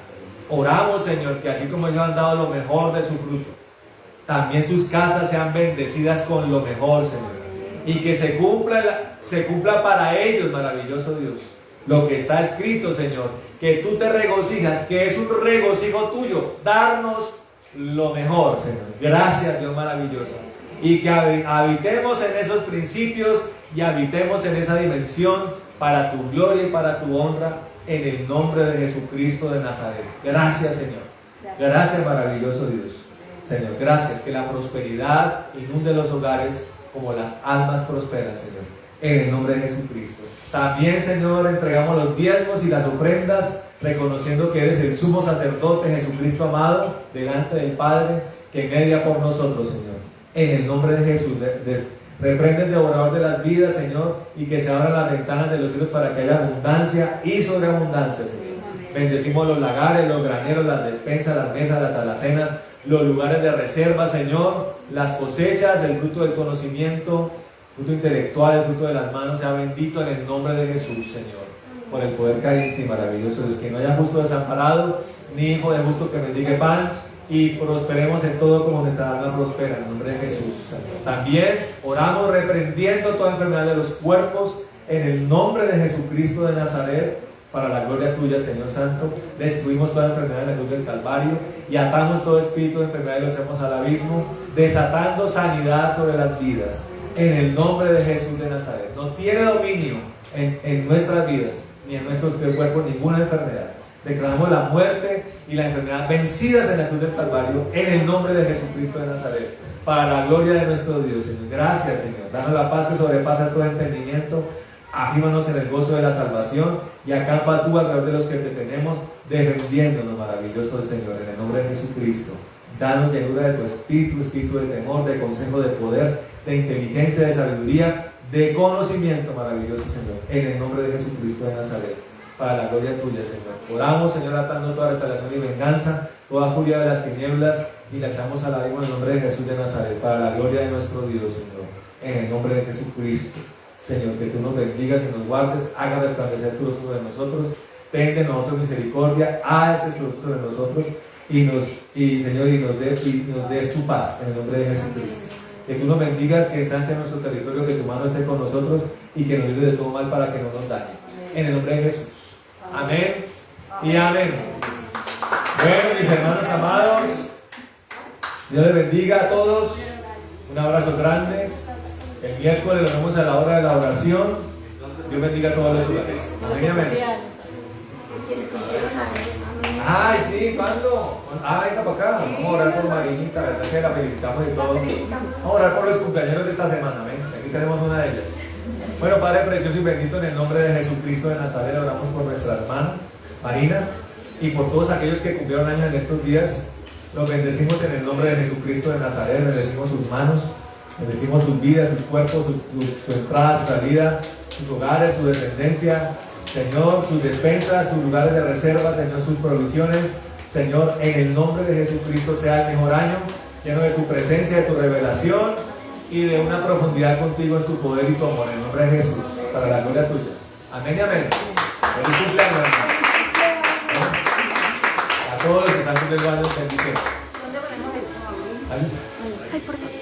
Oramos, Señor, que así como ellos han dado lo mejor de su fruto, también sus casas sean bendecidas con lo mejor, Señor. Y que se cumpla para ellos, maravilloso Dios, lo que está escrito, Señor, que tú te regocijas, que es un regocijo tuyo, darnos lo mejor, Señor. Gracias, Dios maravilloso. Y que habitemos en esos principios y habitemos en esa dimensión para tu gloria y para tu honra, en el nombre de Jesucristo de Nazaret. Gracias, Señor. Gracias, maravilloso Dios. Señor, gracias. Que la prosperidad inunde los hogares como las almas prosperan, Señor. En el nombre de Jesucristo. También, Señor, entregamos los diezmos y las ofrendas, reconociendo que eres el sumo sacerdote, Jesucristo amado, delante del Padre, que media por nosotros, Señor. En el nombre de Jesús, reprende el devorador de las vidas, Señor, y que se abran las ventanas de los cielos para que haya abundancia y sobreabundancia, Señor. Bendecimos los lagares, los graneros, las despensas, las mesas, las alacenas, los lugares de reserva, Señor, las cosechas, el fruto del conocimiento, fruto intelectual, el fruto de las manos, sea bendito en el nombre de Jesús, Señor, por el poder que hay en ti, maravilloso Dios. Que no haya justo desamparado, ni hijo de justo que mendigue pan, y prosperemos en todo como nuestra alma prospera, en el nombre de Jesús. También oramos reprendiendo toda enfermedad de los cuerpos, en el nombre de Jesucristo de Nazaret, para la gloria tuya, Señor Santo. Destruimos toda enfermedad en la cruz del Calvario y atamos todo espíritu de enfermedad y lo echamos al abismo, desatando sanidad sobre las vidas, en el nombre de Jesús de Nazaret. No tiene dominio en nuestras vidas, ni en nuestros cuerpos, ninguna enfermedad. Declaramos la muerte y la enfermedad vencidas en la cruz del Calvario, en el nombre de Jesucristo de Nazaret, para la gloria de nuestro Dios, Señor. Gracias, Señor. Danos la paz que sobrepasa todo entendimiento. Afírmanos en el gozo de la salvación y acampa tú alrededor de los que te tenemos, defendiéndonos, maravilloso Señor, en el nombre de Jesucristo. Danos llenura de tu espíritu, espíritu de temor, de consejo, de poder, de inteligencia, de sabiduría, de conocimiento, maravilloso Señor, en el nombre de Jesucristo de Nazaret, para la gloria tuya, Señor. Oramos, Señor, atando toda retaliación y venganza, toda furia de las tinieblas, y la echamos al abismo en el nombre de Jesús de Nazaret, para la gloria de nuestro Dios, Señor, en el nombre de Jesucristo. Señor, que tú nos bendigas y nos guardes, haga resplandecer tu rostro sobre nosotros, ten de nosotros misericordia, haz ese rostro sobre nosotros, Señor, y nos des tu paz, en el nombre de Jesucristo. Que tú nos bendigas, que estancia en nuestro territorio, que tu mano esté con nosotros y que nos libre de todo mal para que no nos dañe. En el nombre de Jesús. Amén y amén. Bueno, mis hermanos amados, Dios les bendiga a todos. Un abrazo grande. El miércoles nos vemos a la hora de la oración. Dios bendiga a todos los lugares. Amén y amén. Ay, sí, ¿cuándo? Venga para acá. Vamos a orar por Marinita, ¿verdad? Que la felicitamos y todo. Vamos a orar por los cumpleaños de esta semana. Amén. Aquí tenemos una de ellas. Bueno, Padre precioso y bendito, en el nombre de Jesucristo de Nazaret, oramos por nuestra hermana Marina y por todos aquellos que cumplieron años en estos días. Los bendecimos en el nombre de Jesucristo de Nazaret. Bendecimos sus manos, bendecimos sus vidas, sus cuerpos, su entrada, su salida, sus hogares, su descendencia, Señor, sus despensas, sus lugares de reserva, Señor, sus provisiones. Señor, en el nombre de Jesucristo sea el mejor año, lleno de tu presencia, de tu revelación y de una profundidad contigo en tu poder y tu amor, en el nombre de Jesús, para la gloria tuya. Amén y amén. Feliz cumpleaños, hermano. A todos los que están cumpliendo años, bendiciones. ¿Dónde ponemos eso? Ahí.